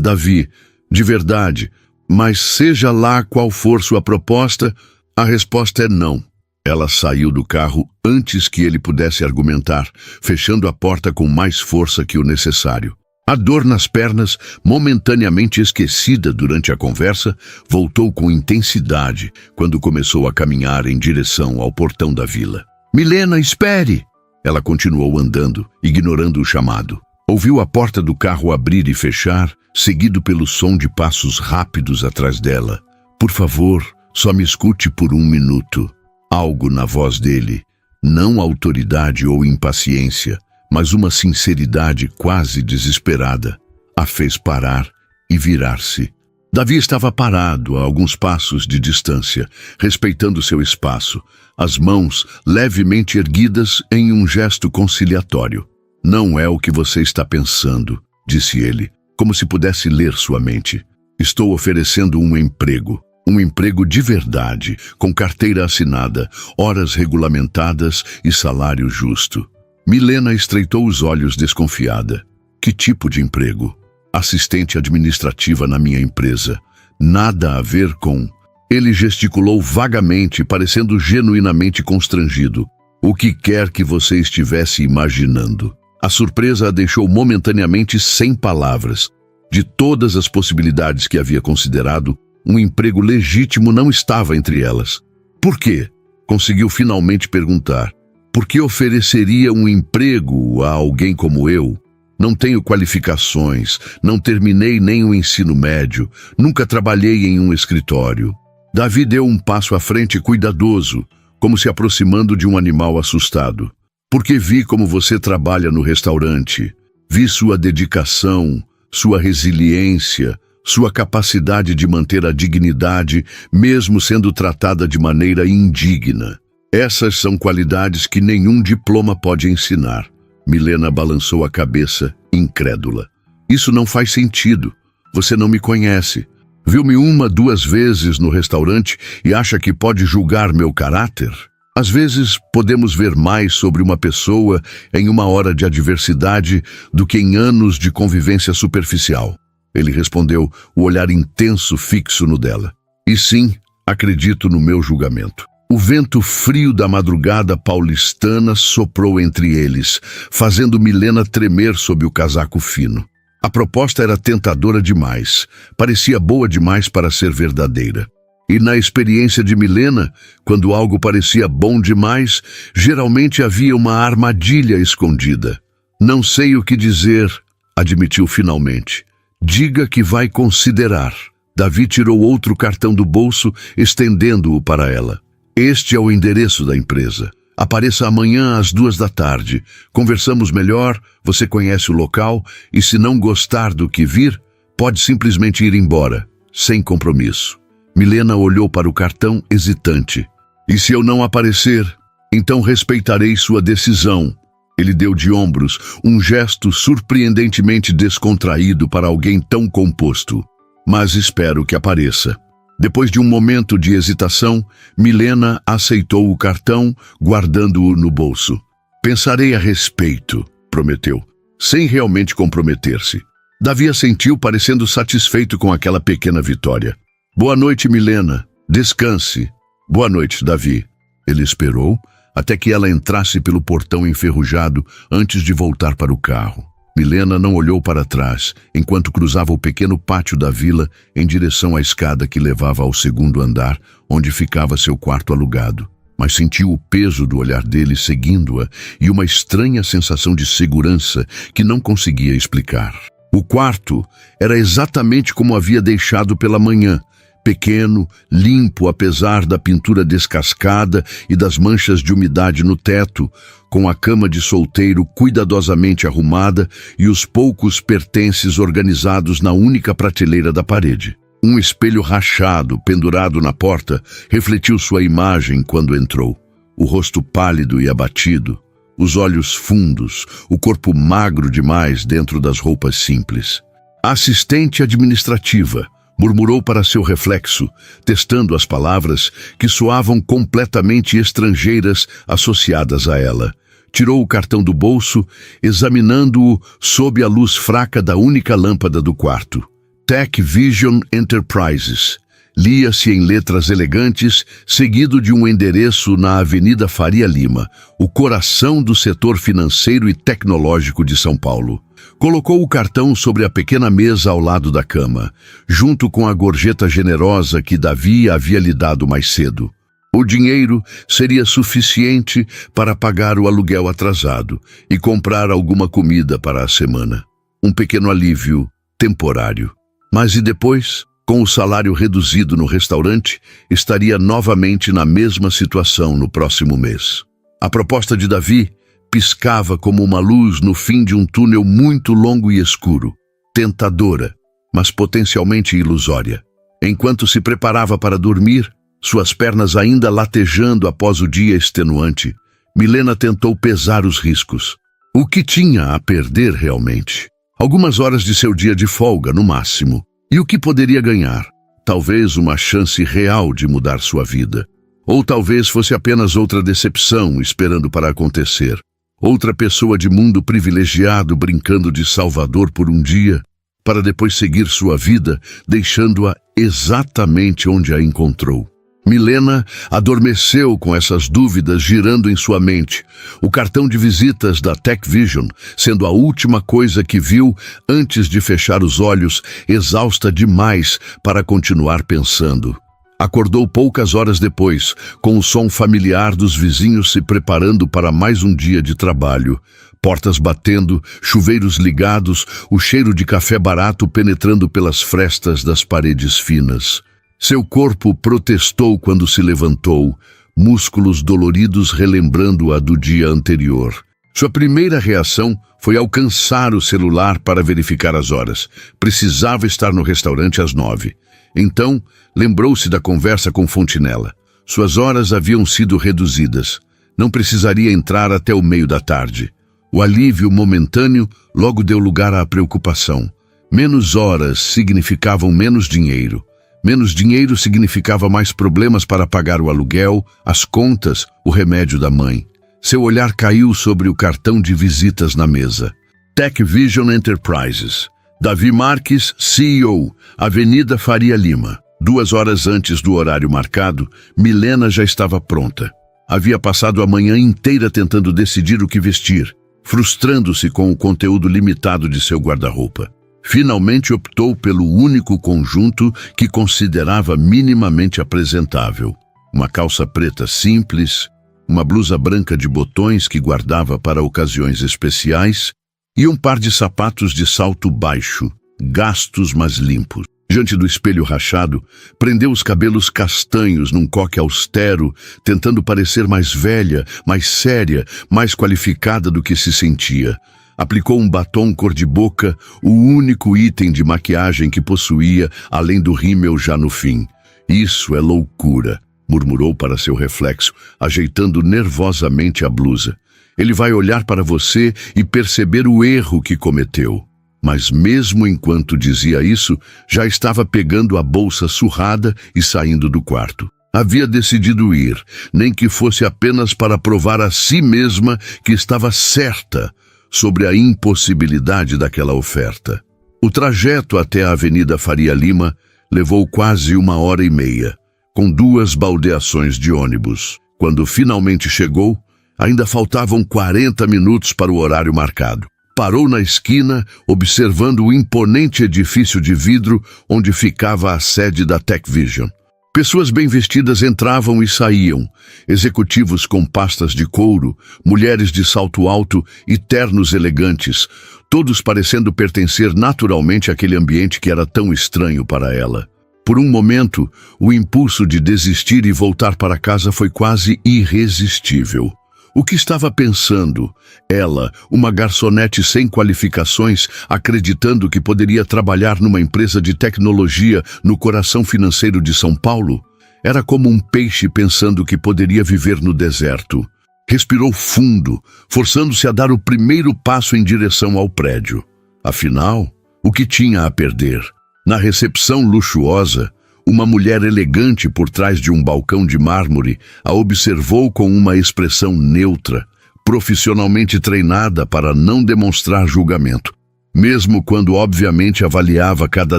Davi. De verdade. Mas seja lá qual for sua proposta, a resposta é não. Ela saiu do carro antes que ele pudesse argumentar, fechando a porta com mais força que o necessário. A dor nas pernas, momentaneamente esquecida durante a conversa, voltou com intensidade quando começou a caminhar em direção ao portão da vila. Milena, espere! Ela continuou andando, ignorando o chamado. Ouviu a porta do carro abrir e fechar, seguido pelo som de passos rápidos atrás dela. Por favor, só me escute por 1 minuto. Algo na voz dele, não autoridade ou impaciência, mas uma sinceridade quase desesperada, a fez parar e virar-se. Davi estava parado a alguns passos de distância, respeitando seu espaço, as mãos levemente erguidas em um gesto conciliatório. Não é o que você está pensando, disse ele, como se pudesse ler sua mente. Estou oferecendo um emprego de verdade, com carteira assinada, horas regulamentadas e salário justo. Milena estreitou os olhos desconfiada. Que tipo de emprego? Assistente administrativa na minha empresa. Nada a ver com... Ele gesticulou vagamente, parecendo genuinamente constrangido. O que quer que você estivesse imaginando. A surpresa a deixou momentaneamente sem palavras. De todas as possibilidades que havia considerado, um emprego legítimo não estava entre elas. Por quê? Conseguiu finalmente perguntar. Por que ofereceria um emprego a alguém como eu? Não tenho qualificações, não terminei nem o ensino médio, nunca trabalhei em um escritório. Davi deu um passo à frente cuidadoso, como se aproximando de um animal assustado. Porque vi como você trabalha no restaurante. Vi sua dedicação, sua resiliência, sua capacidade de manter a dignidade, mesmo sendo tratada de maneira indigna. Essas são qualidades que nenhum diploma pode ensinar. Milena balançou a cabeça, incrédula. Isso não faz sentido. Você não me conhece. Viu-me 1, 2 vezes no restaurante e acha que pode julgar meu caráter? Às vezes, podemos ver mais sobre uma pessoa em uma hora de adversidade do que em anos de convivência superficial. Ele respondeu, o olhar intenso fixo no dela. E sim, acredito no meu julgamento. O vento frio da madrugada paulistana soprou entre eles, fazendo Milena tremer sob o casaco fino. A proposta era tentadora demais, parecia boa demais para ser verdadeira. E na experiência de Milena, quando algo parecia bom demais, geralmente havia uma armadilha escondida. Não sei o que dizer, admitiu finalmente. Diga que vai considerar. Davi tirou outro cartão do bolso, estendendo-o para ela. Este é o endereço da empresa. Apareça amanhã às 2 da tarde. Conversamos melhor, você conhece o local, e se não gostar do que vir, pode simplesmente ir embora, sem compromisso. Milena olhou para o cartão hesitante. E se eu não aparecer, então respeitarei sua decisão. Ele deu de ombros, um gesto surpreendentemente descontraído para alguém tão composto. Mas espero que apareça. Depois de um momento de hesitação, Milena aceitou o cartão, guardando-o no bolso. Pensarei a respeito, prometeu, sem realmente comprometer-se. Davi assentiu, parecendo satisfeito com aquela pequena vitória. Boa noite, Milena. Descanse. Boa noite, Davi. Ele esperou até que ela entrasse pelo portão enferrujado antes de voltar para o carro. Milena não olhou para trás, enquanto cruzava o pequeno pátio da vila em direção à escada que levava ao 2º andar, onde ficava seu quarto alugado. Mas sentiu o peso do olhar dele seguindo-a e uma estranha sensação de segurança que não conseguia explicar. O quarto era exatamente como havia deixado pela manhã, pequeno, limpo apesar da pintura descascada e das manchas de umidade no teto, com a cama de solteiro cuidadosamente arrumada e os poucos pertences organizados na única prateleira da parede. Um espelho rachado, pendurado na porta, refletiu sua imagem quando entrou. O rosto pálido e abatido, os olhos fundos, o corpo magro demais dentro das roupas simples. A assistente administrativa murmurou para seu reflexo, testando as palavras que soavam completamente estrangeiras associadas a ela. Tirou o cartão do bolso, examinando-o sob a luz fraca da única lâmpada do quarto. Tech Vision Enterprises. Lia-se em letras elegantes, seguido de um endereço na Avenida Faria Lima, o coração do setor financeiro e tecnológico de São Paulo. Colocou o cartão sobre a pequena mesa ao lado da cama, junto com a gorjeta generosa que Davi havia lhe dado mais cedo. O dinheiro seria suficiente para pagar o aluguel atrasado e comprar alguma comida para a semana. Um pequeno alívio temporário. Mas e depois? Com o salário reduzido no restaurante, estaria novamente na mesma situação no próximo mês. A proposta de Davi piscava como uma luz no fim de um túnel muito longo e escuro, tentadora, mas potencialmente ilusória. Enquanto se preparava para dormir, suas pernas ainda latejando após o dia extenuante, Milena tentou pesar os riscos. O que tinha a perder realmente? Algumas horas de seu dia de folga, no máximo. E o que poderia ganhar? Talvez uma chance real de mudar sua vida. Ou talvez fosse apenas outra decepção esperando para acontecer. Outra pessoa de mundo privilegiado brincando de salvador por um dia, para depois seguir sua vida, deixando-a exatamente onde a encontrou. Milena adormeceu com essas dúvidas girando em sua mente, o cartão de visitas da TechVision sendo a última coisa que viu antes de fechar os olhos, exausta demais para continuar pensando. Acordou poucas horas depois, com o som familiar dos vizinhos se preparando para mais um dia de trabalho. Portas batendo, chuveiros ligados, o cheiro de café barato penetrando pelas frestas das paredes finas. Seu corpo protestou quando se levantou, músculos doloridos relembrando-a do dia anterior. Sua primeira reação foi alcançar o celular para verificar as horas. Precisava estar no restaurante às 9. Então, lembrou-se da conversa com Fontinella. Suas horas haviam sido reduzidas. Não precisaria entrar até o meio da tarde. O alívio momentâneo logo deu lugar à preocupação. Menos horas significavam menos dinheiro. Menos dinheiro significava mais problemas para pagar o aluguel, as contas, o remédio da mãe. Seu olhar caiu sobre o cartão de visitas na mesa. TechVision Enterprises. Davi Marques, CEO, Avenida Faria Lima. 2 horas antes do horário marcado, Milena já estava pronta. Havia passado a manhã inteira tentando decidir o que vestir, frustrando-se com o conteúdo limitado de seu guarda-roupa. Finalmente optou pelo único conjunto que considerava minimamente apresentável. Uma calça preta simples, uma blusa branca de botões que guardava para ocasiões especiais e um par de sapatos de salto baixo, gastos mas limpos. Diante do espelho rachado, prendeu os cabelos castanhos num coque austero, tentando parecer mais velha, mais séria, mais qualificada do que se sentia. Aplicou um batom cor-de-boca, o único item de maquiagem que possuía, além do rímel já no fim. Isso é loucura, murmurou para seu reflexo, ajeitando nervosamente a blusa. Ele vai olhar para você e perceber o erro que cometeu. Mas mesmo enquanto dizia isso, já estava pegando a bolsa surrada e saindo do quarto. Havia decidido ir, nem que fosse apenas para provar a si mesma que estava certa sobre a impossibilidade daquela oferta. O trajeto até a Avenida Faria Lima levou quase 1h30, com 2 baldeações de ônibus. Quando finalmente chegou, ainda faltavam 40 minutos para o horário marcado. Parou na esquina, observando o imponente edifício de vidro onde ficava a sede da TechVision. Pessoas bem vestidas entravam e saíam, executivos com pastas de couro, mulheres de salto alto e ternos elegantes, todos parecendo pertencer naturalmente àquele ambiente que era tão estranho para ela. Por um momento, o impulso de desistir e voltar para casa foi quase irresistível. O que estava pensando? Ela, uma garçonete sem qualificações, acreditando que poderia trabalhar numa empresa de tecnologia no coração financeiro de São Paulo? Era como um peixe pensando que poderia viver no deserto. Respirou fundo, forçando-se a dar o primeiro passo em direção ao prédio. Afinal, o que tinha a perder? Na recepção luxuosa, uma mulher elegante por trás de um balcão de mármore a observou com uma expressão neutra, profissionalmente treinada para não demonstrar julgamento, mesmo quando obviamente avaliava cada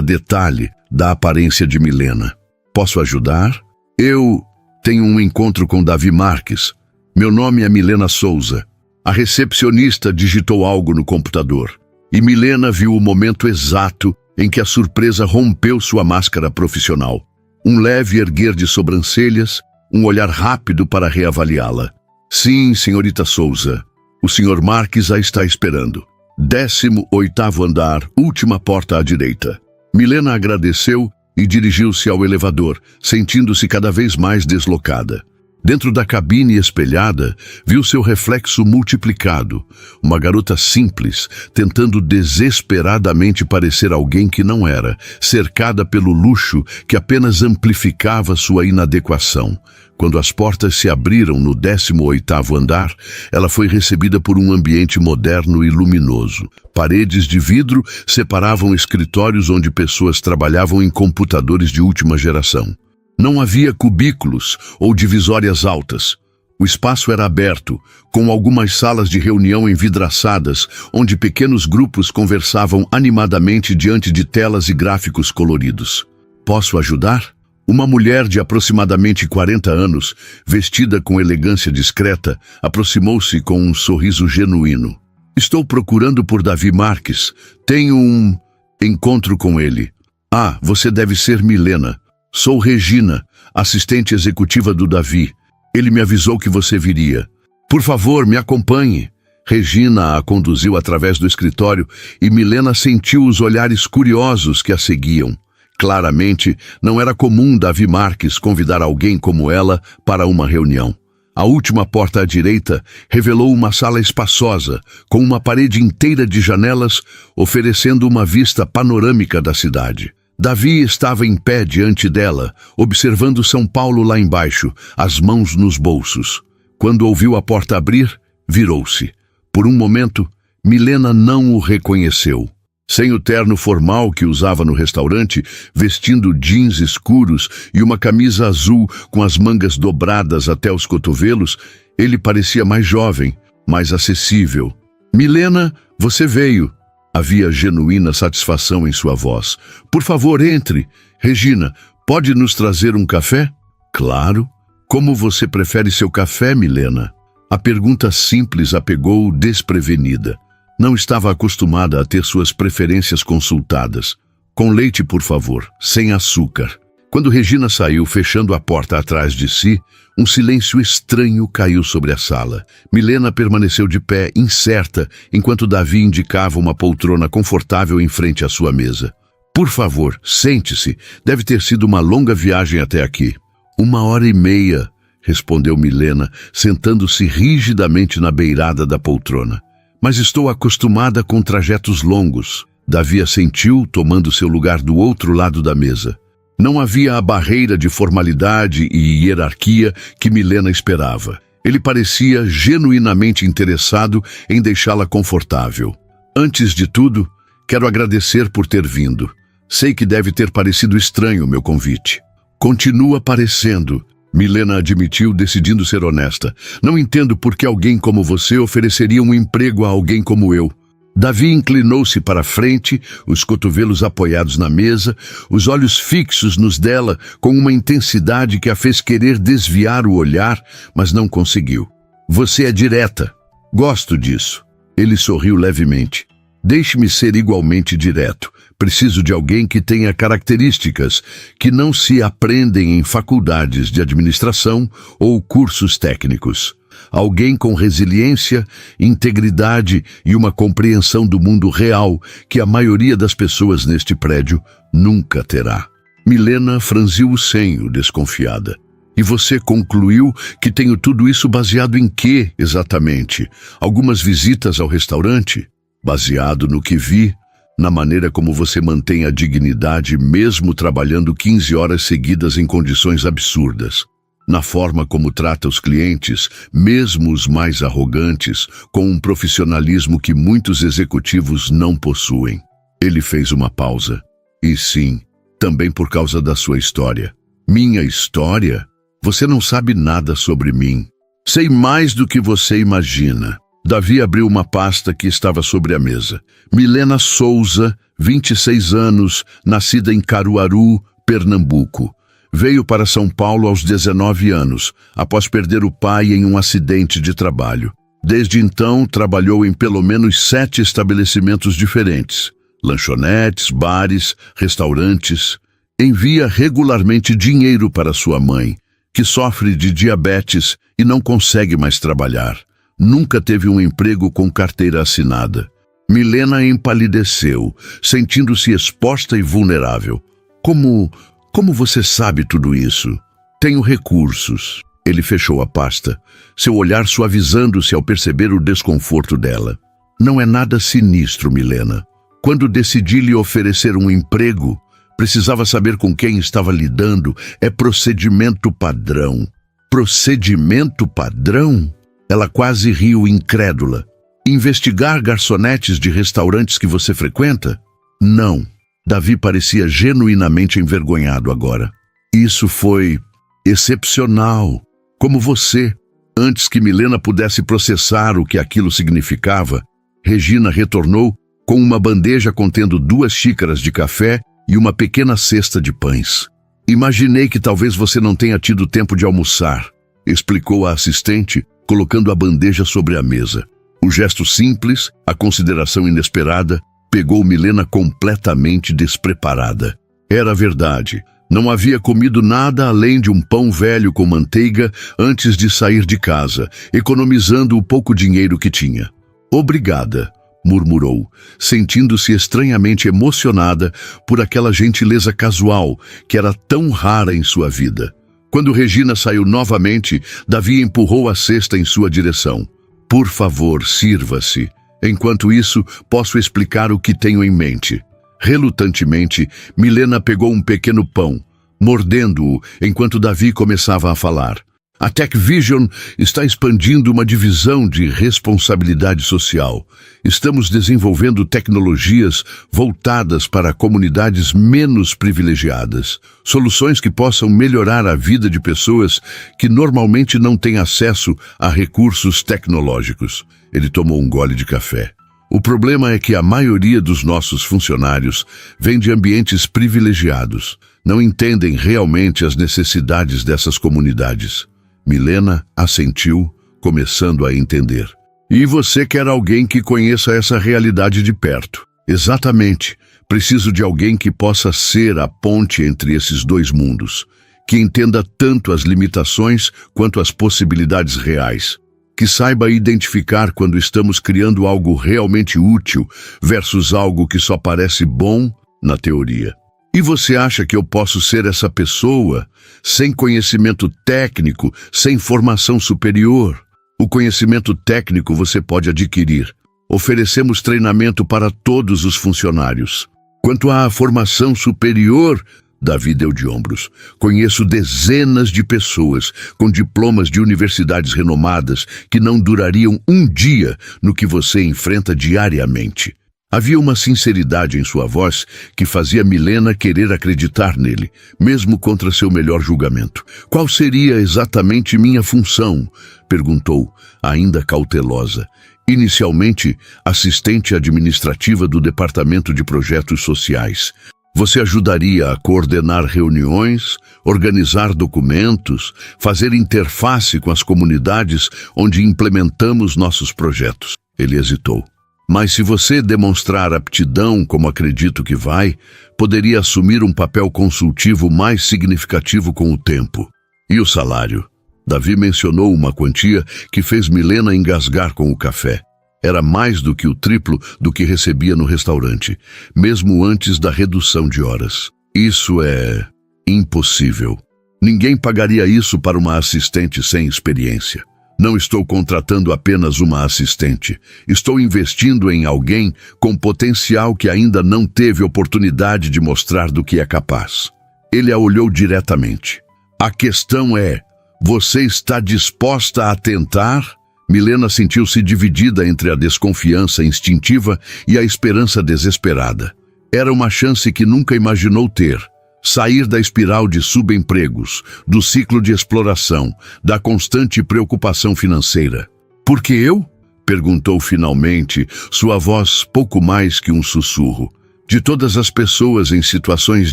detalhe da aparência de Milena. Posso ajudar? Eu tenho um encontro com Davi Marques. Meu nome é Milena Souza. A recepcionista digitou algo no computador, e Milena viu o momento exato em que a surpresa rompeu sua máscara profissional. Um leve erguer de sobrancelhas, um olhar rápido para reavaliá-la. Sim, senhorita Souza, o senhor Marques a está esperando. 18º andar, última porta à direita. Milena agradeceu e dirigiu-se ao elevador, sentindo-se cada vez mais deslocada. Dentro da cabine espelhada, viu seu reflexo multiplicado. Uma garota simples, tentando desesperadamente parecer alguém que não era, cercada pelo luxo que apenas amplificava sua inadequação. Quando as portas se abriram no 18º andar, ela foi recebida por um ambiente moderno e luminoso. Paredes de vidro separavam escritórios onde pessoas trabalhavam em computadores de última geração. Não havia cubículos ou divisórias altas. O espaço era aberto, com algumas salas de reunião envidraçadas, onde pequenos grupos conversavam animadamente diante de telas e gráficos coloridos. "Posso ajudar?" Uma mulher de aproximadamente 40 anos, vestida com elegância discreta, aproximou-se com um sorriso genuíno. "Estou procurando por Davi Marques. Tenho um encontro com ele." "Ah, você deve ser Milena. Sou Regina, assistente executiva do Davi. Ele me avisou que você viria. Por favor, me acompanhe." Regina a conduziu através do escritório e Milena sentiu os olhares curiosos que a seguiam. Claramente, não era comum Davi Marques convidar alguém como ela para uma reunião. A última porta à direita revelou uma sala espaçosa, com uma parede inteira de janelas, oferecendo uma vista panorâmica da cidade. Davi estava em pé diante dela, observando São Paulo lá embaixo, as mãos nos bolsos. Quando ouviu a porta abrir, virou-se. Por um momento, Milena não o reconheceu. Sem o terno formal que usava no restaurante, vestindo jeans escuros e uma camisa azul com as mangas dobradas até os cotovelos, ele parecia mais jovem, mais acessível. "Milena, você veio." Havia genuína satisfação em sua voz. "Por favor, entre. Regina, pode nos trazer um café?" "Claro. Como você prefere seu café, Milena?" A pergunta simples a pegou desprevenida. Não estava acostumada a ter suas preferências consultadas. "Com leite, por favor, sem açúcar." Quando Regina saiu, fechando a porta atrás de si, um silêncio estranho caiu sobre a sala. Milena permaneceu de pé, incerta, enquanto Davi indicava uma poltrona confortável em frente à sua mesa. "Por favor, sente-se. Deve ter sido uma longa viagem até aqui." 1h30, respondeu Milena, sentando-se rigidamente na beirada da poltrona. "Mas estou acostumada com trajetos longos." Davi assentiu, tomando seu lugar do outro lado da mesa. Não havia a barreira de formalidade e hierarquia que Milena esperava. Ele parecia genuinamente interessado em deixá-la confortável. "Antes de tudo, quero agradecer por ter vindo. Sei que deve ter parecido estranho o meu convite." "Continua parecendo," Milena admitiu, decidindo ser honesta. "Não entendo por que alguém como você ofereceria um emprego a alguém como eu." Davi inclinou-se para a frente, os cotovelos apoiados na mesa, os olhos fixos nos dela com uma intensidade que a fez querer desviar o olhar, mas não conseguiu. "Você é direta. Gosto disso." Ele sorriu levemente. "Deixe-me ser igualmente direto. Preciso de alguém que tenha características que não se aprendem em faculdades de administração ou cursos técnicos. Alguém com resiliência, integridade e uma compreensão do mundo real que a maioria das pessoas neste prédio nunca terá." Milena franziu o senho, desconfiada. "E você concluiu que tenho tudo isso baseado em quê, exatamente? Algumas visitas ao restaurante?" "Baseado no que vi, na maneira como você mantém a dignidade mesmo trabalhando 15 horas seguidas em condições absurdas. Na forma como trata os clientes, mesmo os mais arrogantes, com um profissionalismo que muitos executivos não possuem." Ele fez uma pausa. "E sim, também por causa da sua história." "Minha história? Você não sabe nada sobre mim." "Sei mais do que você imagina." Davi abriu uma pasta que estava sobre a mesa. "Milena Souza, 26 anos, nascida em Caruaru, Pernambuco. Veio para São Paulo aos 19 anos, após perder o pai em um acidente de trabalho. Desde então, trabalhou em pelo menos 7 estabelecimentos diferentes. Lanchonetes, bares, restaurantes. Envia regularmente dinheiro para sua mãe, que sofre de diabetes e não consegue mais trabalhar. Nunca teve um emprego com carteira assinada." Milena empalideceu, sentindo-se exposta e vulnerável. Como você sabe tudo isso?" "Tenho recursos." Ele fechou a pasta, seu olhar suavizando-se ao perceber o desconforto dela. Não é nada sinistro, Milena. Quando decidi lhe oferecer um emprego, precisava saber com quem estava lidando. É procedimento padrão. Procedimento padrão? Ela quase riu incrédula. Investigar garçonetes de restaurantes que você frequenta? Não. Davi parecia genuinamente envergonhado agora. Isso foi excepcional. Como você. Antes que Milena pudesse processar o que aquilo significava, Regina retornou com uma bandeja contendo 2 xícaras de café e uma pequena cesta de pães. Imaginei que talvez você não tenha tido tempo de almoçar, explicou a assistente, colocando a bandeja sobre a mesa. O gesto simples, a consideração inesperada, pegou Milena completamente despreparada. Era verdade. Não havia comido nada além de um pão velho com manteiga antes de sair de casa, economizando o pouco dinheiro que tinha. Obrigada, murmurou, sentindo-se estranhamente emocionada por aquela gentileza casual que era tão rara em sua vida. Quando Regina saiu novamente, Davi empurrou a cesta em sua direção. Por favor, sirva-se. Enquanto isso, posso explicar o que tenho em mente. Relutantemente, Milena pegou um pequeno pão, mordendo-o enquanto Davi começava a falar. A TechVision está expandindo uma divisão de responsabilidade social. Estamos desenvolvendo tecnologias voltadas para comunidades menos privilegiadas, soluções que possam melhorar a vida de pessoas que normalmente não têm acesso a recursos tecnológicos. Ele tomou um gole de café. O problema é que a maioria dos nossos funcionários vem de ambientes privilegiados, não entendem realmente as necessidades dessas comunidades. Milena assentiu, começando a entender. E você quer alguém que conheça essa realidade de perto. Exatamente. Preciso de alguém que possa ser a ponte entre esses 2 mundos, que entenda tanto as limitações quanto as possibilidades reais, que saiba identificar quando estamos criando algo realmente útil versus algo que só parece bom na teoria. E você acha que eu posso ser essa pessoa, sem conhecimento técnico, sem formação superior? O conhecimento técnico você pode adquirir. Oferecemos treinamento para todos os funcionários. Quanto à formação superior, Davi deu de ombros. Conheço dezenas de pessoas com diplomas de universidades renomadas que não durariam um dia no que você enfrenta diariamente. Havia uma sinceridade em sua voz que fazia Milena querer acreditar nele, mesmo contra seu melhor julgamento. Qual seria exatamente minha função? Perguntou, ainda cautelosa. Inicialmente, assistente administrativa do Departamento de Projetos Sociais. Você ajudaria a coordenar reuniões, organizar documentos, fazer interface com as comunidades onde implementamos nossos projetos. Ele hesitou. Mas se você demonstrar aptidão, como acredito que vai, poderia assumir um papel consultivo mais significativo com o tempo. E o salário? Davi mencionou uma quantia que fez Milena engasgar com o café. Era mais do que o triplo do que recebia no restaurante, mesmo antes da redução de horas. Isso é impossível. Ninguém pagaria isso para uma assistente sem experiência. Não estou contratando apenas uma assistente. Estou investindo em alguém com potencial que ainda não teve oportunidade de mostrar do que é capaz. Ele a olhou diretamente. A questão é, você está disposta a tentar? Milena sentiu-se dividida entre a desconfiança instintiva e a esperança desesperada. Era uma chance que nunca imaginou ter. Sair da espiral de subempregos, do ciclo de exploração, da constante preocupação financeira. Por que eu? Perguntou finalmente, sua voz pouco mais que um sussurro. De todas as pessoas em situações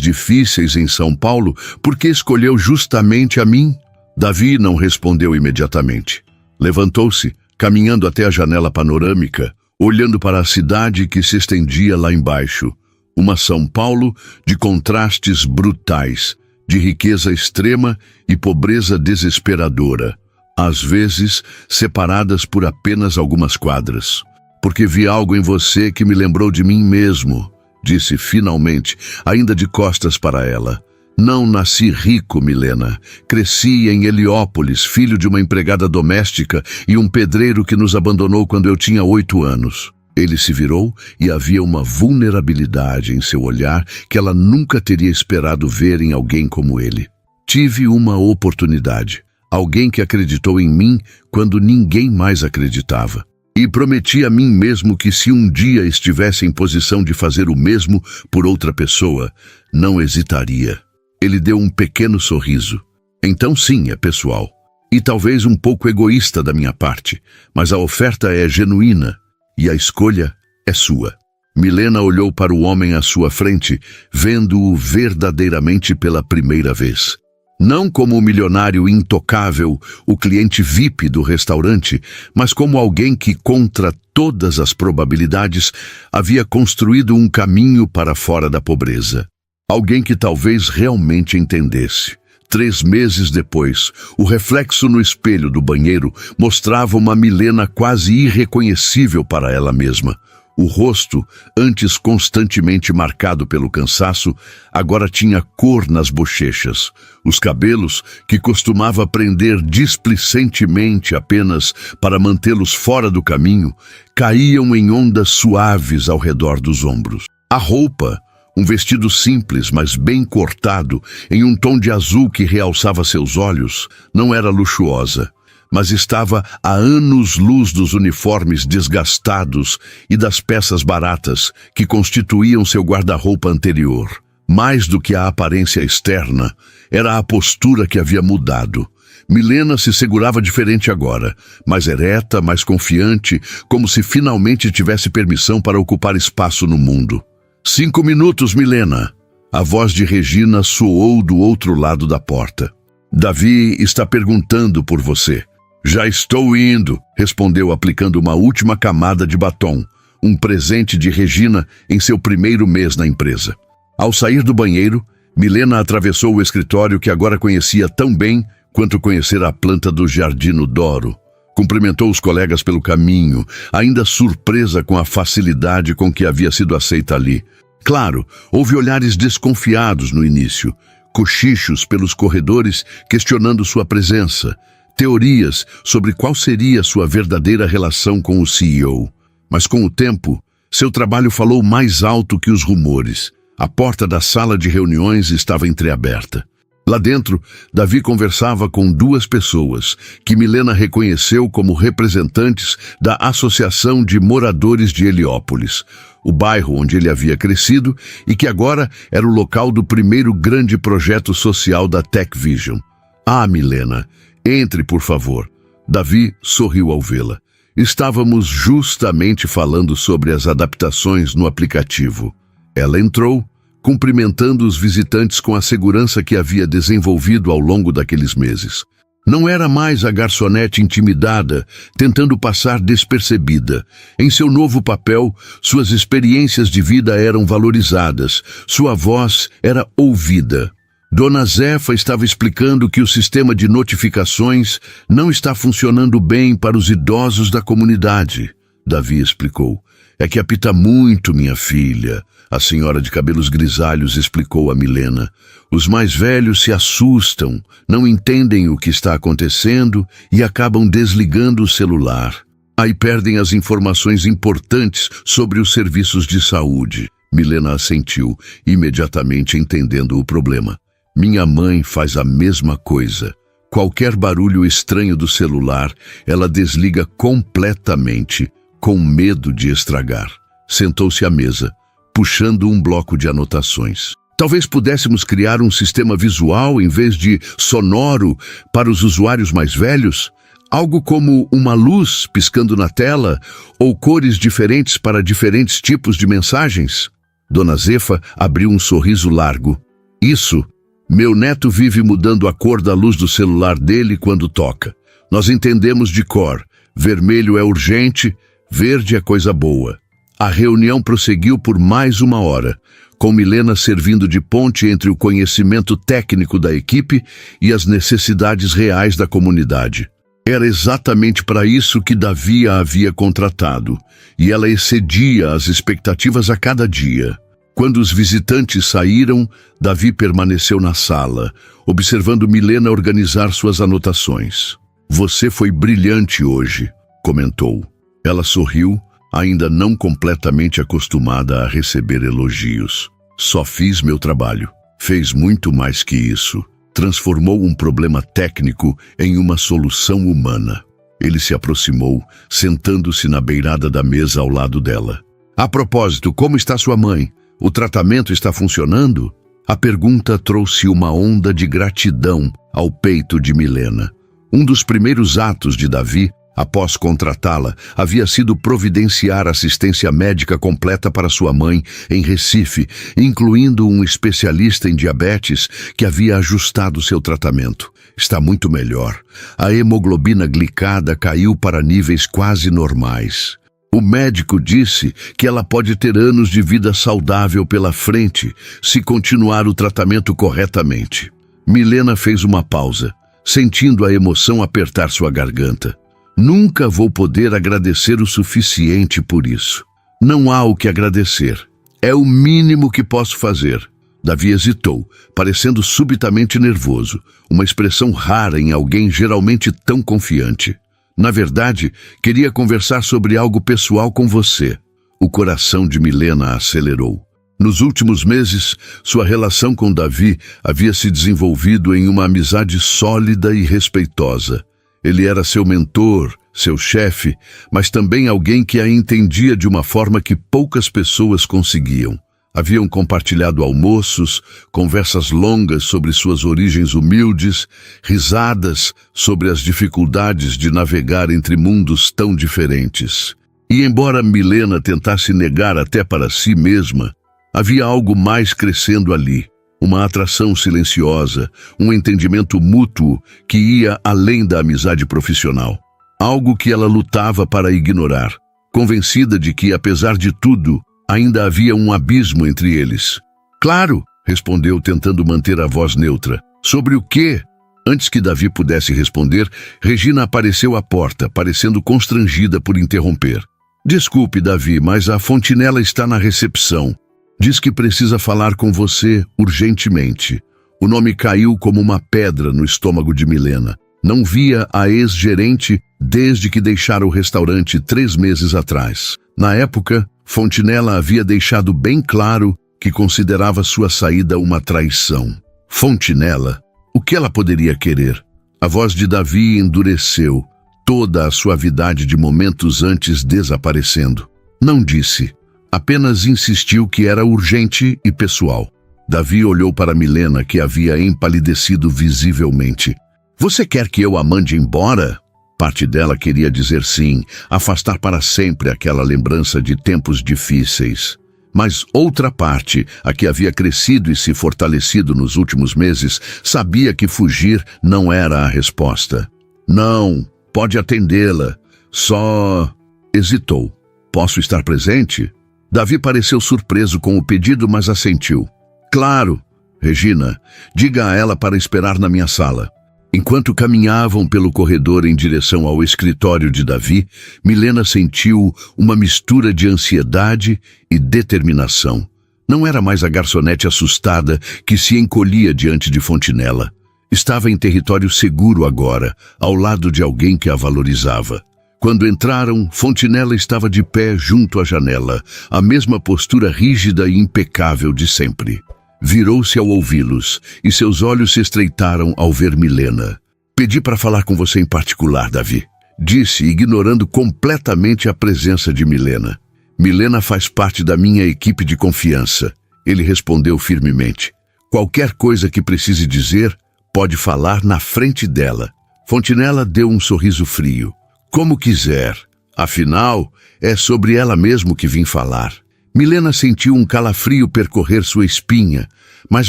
difíceis em São Paulo, por que escolheu justamente a mim? Davi não respondeu imediatamente. Levantou-se, caminhando até a janela panorâmica, olhando para a cidade que se estendia lá embaixo. Uma São Paulo de contrastes brutais, de riqueza extrema e pobreza desesperadora, às vezes separadas por apenas algumas quadras. Porque vi algo em você que me lembrou de mim mesmo, disse finalmente, ainda de costas para ela. Não nasci rico, Milena. Cresci em Heliópolis, filho de uma empregada doméstica e um pedreiro que nos abandonou quando eu tinha 8 anos. Ele se virou e havia uma vulnerabilidade em seu olhar que ela nunca teria esperado ver em alguém como ele. Tive uma oportunidade. Alguém que acreditou em mim quando ninguém mais acreditava. E prometi a mim mesmo que se um dia estivesse em posição de fazer o mesmo por outra pessoa, não hesitaria. Ele deu um pequeno sorriso. Então sim, é pessoal. E talvez um pouco egoísta da minha parte, mas a oferta é genuína e a escolha é sua. Milena olhou para o homem à sua frente, vendo-o verdadeiramente pela primeira vez. Não como o milionário intocável, o cliente VIP do restaurante, mas como alguém que, contra todas as probabilidades, havia construído um caminho para fora da pobreza. Alguém que talvez realmente entendesse. 3 meses depois, o reflexo no espelho do banheiro mostrava uma Milena quase irreconhecível para ela mesma. O rosto, antes constantemente marcado pelo cansaço, agora tinha cor nas bochechas. Os cabelos, que costumava prender displicentemente apenas para mantê-los fora do caminho, caíam em ondas suaves ao redor dos ombros. A roupa, um vestido simples, mas bem cortado, em um tom de azul que realçava seus olhos, não era luxuosa, mas estava a anos-luz dos uniformes desgastados e das peças baratas que constituíam seu guarda-roupa anterior. Mais do que a aparência externa, era a postura que havia mudado. Milena se segurava diferente agora, mais ereta, mais confiante, como se finalmente tivesse permissão para ocupar espaço no mundo. 5 minutos, Milena. A voz de Regina soou do outro lado da porta. Davi está perguntando por você. Já estou indo, respondeu aplicando uma última camada de batom, um presente de Regina em seu primeiro mês na empresa. Ao sair do banheiro, Milena atravessou o escritório que agora conhecia tão bem quanto conhecer a planta do Giardino d'Oro. Cumprimentou os colegas pelo caminho, ainda surpresa com a facilidade com que havia sido aceita ali. Claro, houve olhares desconfiados no início, cochichos pelos corredores questionando sua presença, teorias sobre qual seria sua verdadeira relação com o CEO. Mas com o tempo, seu trabalho falou mais alto que os rumores. A porta da sala de reuniões estava entreaberta. Lá dentro, Davi conversava com 2 pessoas, que Milena reconheceu como representantes da Associação de Moradores de Heliópolis, o bairro onde ele havia crescido e que agora era o local do primeiro grande projeto social da Tech Vision. Ah, Milena, entre, por favor. Davi sorriu ao vê-la. Estávamos justamente falando sobre as adaptações no aplicativo. Ela entrou, cumprimentando os visitantes com a segurança que havia desenvolvido ao longo daqueles meses. Não era mais a garçonete intimidada, tentando passar despercebida. Em seu novo papel, suas experiências de vida eram valorizadas, sua voz era ouvida. Dona Zefa estava explicando que o sistema de notificações não está funcionando bem para os idosos da comunidade. Davi explicou. É que apita muito, minha filha. A senhora de cabelos grisalhos explicou a Milena. Os mais velhos se assustam, não entendem o que está acontecendo e acabam desligando o celular. Aí perdem as informações importantes sobre os serviços de saúde. Milena assentiu, imediatamente entendendo o problema. Minha mãe faz a mesma coisa. Qualquer barulho estranho do celular, ela desliga completamente, com medo de estragar. Sentou-se à mesa, puxando um bloco de anotações. Talvez pudéssemos criar um sistema visual em vez de sonoro para os usuários mais velhos? Algo como uma luz piscando na tela ou cores diferentes para diferentes tipos de mensagens? Dona Zefa abriu um sorriso largo. Isso. Meu neto vive mudando a cor da luz do celular dele quando toca. Nós entendemos de cor. Vermelho é urgente, verde é coisa boa. A reunião prosseguiu por mais 1 hora, com Milena servindo de ponte entre o conhecimento técnico da equipe e as necessidades reais da comunidade. Era exatamente para isso que Davi a havia contratado, e ela excedia as expectativas a cada dia. Quando os visitantes saíram, Davi permaneceu na sala, observando Milena organizar suas anotações. "Você foi brilhante hoje", comentou. Ela sorriu, ainda não completamente acostumada a receber elogios. "Só fiz meu trabalho. Fez muito mais que isso. Transformou um problema técnico em uma solução humana." Ele se aproximou, sentando-se na beirada da mesa ao lado dela. "A propósito, como está sua mãe? O tratamento está funcionando?" A pergunta trouxe uma onda de gratidão ao peito de Milena. Um dos primeiros atos de Davi, após contratá-la, havia sido providenciar assistência médica completa para sua mãe em Recife, incluindo um especialista em diabetes que havia ajustado seu tratamento. "Está muito melhor. A hemoglobina glicada caiu para níveis quase normais. O médico disse que ela pode ter anos de vida saudável pela frente se continuar o tratamento corretamente." Milena fez uma pausa, sentindo a emoção apertar sua garganta. "Nunca vou poder agradecer o suficiente por isso." "Não há o que agradecer. É o mínimo que posso fazer." Davi hesitou, parecendo subitamente nervoso, uma expressão rara em alguém geralmente tão confiante. "Na verdade, queria conversar sobre algo pessoal com você." O coração de Milena acelerou. Nos últimos meses, sua relação com Davi havia se desenvolvido em uma amizade sólida e respeitosa. Ele era seu mentor, seu chefe, mas também alguém que a entendia de uma forma que poucas pessoas conseguiam. Haviam compartilhado almoços, conversas longas sobre suas origens humildes, risadas sobre as dificuldades de navegar entre mundos tão diferentes. E embora Milena tentasse negar até para si mesma, havia algo mais crescendo ali, uma atração silenciosa, um entendimento mútuo que ia além da amizade profissional. Algo que ela lutava para ignorar, convencida de que, apesar de tudo, ainda havia um abismo entre eles. "Claro", respondeu, tentando manter a voz neutra. "Sobre o quê?" Antes que Davi pudesse responder, Regina apareceu à porta, parecendo constrangida por interromper. "Desculpe, Davi, mas a Fontinella está na recepção. Diz que precisa falar com você urgentemente." O nome caiu como uma pedra no estômago de Milena. Não via a ex-gerente desde que deixara o restaurante 3 meses atrás. Na época, Fontinella havia deixado bem claro que considerava sua saída uma traição. Fontinella? O que ela poderia querer? A voz de Davi endureceu, toda a suavidade de momentos antes desaparecendo. Não disse, apenas insistiu que era urgente e pessoal. Davi olhou para Milena, que havia empalidecido visivelmente. "Você quer que eu a mande embora?" Parte dela queria dizer sim, afastar para sempre aquela lembrança de tempos difíceis. Mas outra parte, a que havia crescido e se fortalecido nos últimos meses, sabia que fugir não era a resposta. "Não, pode atendê-la. Só..." Hesitou. "Posso estar presente?" Davi pareceu surpreso com o pedido, mas assentiu. "Claro. Regina, diga a ela para esperar na minha sala." Enquanto caminhavam pelo corredor em direção ao escritório de Davi, Milena sentiu uma mistura de ansiedade e determinação. Não era mais a garçonete assustada que se encolhia diante de Fontinella. Estava em território seguro agora, ao lado de alguém que a valorizava. Quando entraram, Fontinella estava de pé junto à janela, a mesma postura rígida e impecável de sempre. Virou-se ao ouvi-los, e seus olhos se estreitaram ao ver Milena. "Pedi para falar com você em particular, Davi", disse, ignorando completamente a presença de Milena. "Milena faz parte da minha equipe de confiança", ele respondeu firmemente. "Qualquer coisa que precise dizer, pode falar na frente dela." Fontinella deu um sorriso frio. "Como quiser. Afinal, é sobre ela mesmo que vim falar." Milena sentiu um calafrio percorrer sua espinha, mas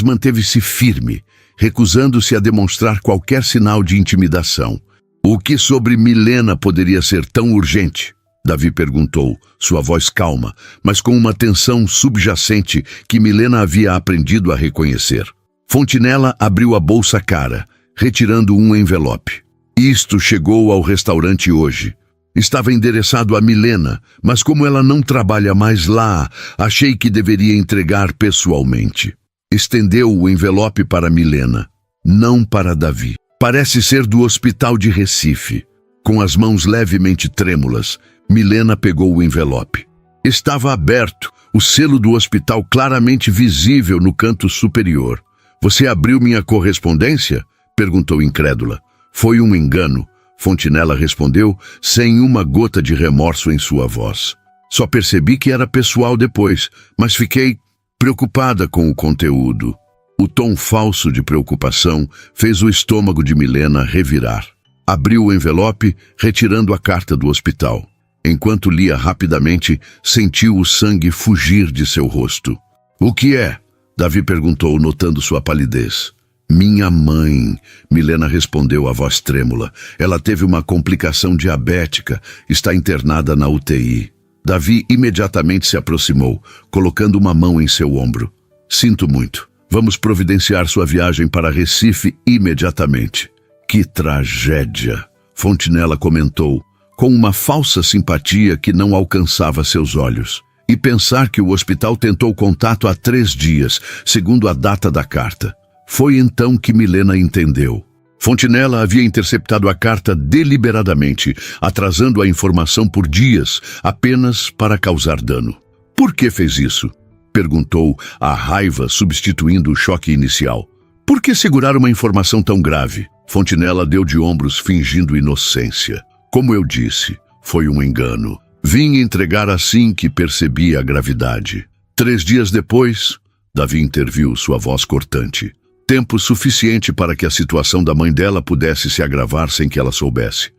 manteve-se firme, recusando-se a demonstrar qualquer sinal de intimidação. "O que sobre Milena poderia ser tão urgente?" Davi perguntou, sua voz calma, mas com uma tensão subjacente que Milena havia aprendido a reconhecer. Fontinella abriu a bolsa cara, retirando um envelope. "Isto chegou ao restaurante hoje." Estava endereçado a Milena, mas como ela não trabalha mais lá, achei que deveria entregar pessoalmente. Estendeu o envelope para Milena, não para Davi. Parece ser do hospital de Recife. Com as mãos levemente trêmulas, Milena pegou o envelope. Estava aberto, o selo do hospital claramente visível no canto superior. Você abriu minha correspondência? Perguntou incrédula. Foi um engano. Fontinella respondeu, sem uma gota de remorso em sua voz. Só percebi que era pessoal depois, mas fiquei preocupada com o conteúdo. O tom falso de preocupação fez o estômago de Milena revirar. Abriu o envelope, retirando a carta do hospital. Enquanto lia rapidamente, sentiu o sangue fugir de seu rosto. O que é? Davi perguntou, notando sua palidez. Minha mãe, Milena respondeu a voz trêmula. Ela teve uma complicação diabética, está internada na UTI. Davi imediatamente se aproximou, colocando uma mão em seu ombro. Sinto muito. Vamos providenciar sua viagem para Recife imediatamente. Que tragédia, Fontinella comentou, com uma falsa simpatia que não alcançava seus olhos. E pensar que o hospital tentou contato há 3 dias, segundo a data da carta. Foi então que Milena entendeu. Fontinella havia interceptado a carta deliberadamente, atrasando a informação por dias, apenas para causar dano. Por que fez isso? Perguntou, a raiva substituindo o choque inicial. Por que segurar uma informação tão grave? Fontinella deu de ombros, fingindo inocência. Como eu disse, foi um engano. Vim entregar assim que percebi a gravidade. 3 dias depois, Davi interviu, sua voz cortante. Tempo suficiente para que a situação da mãe dela pudesse se agravar sem que ela soubesse.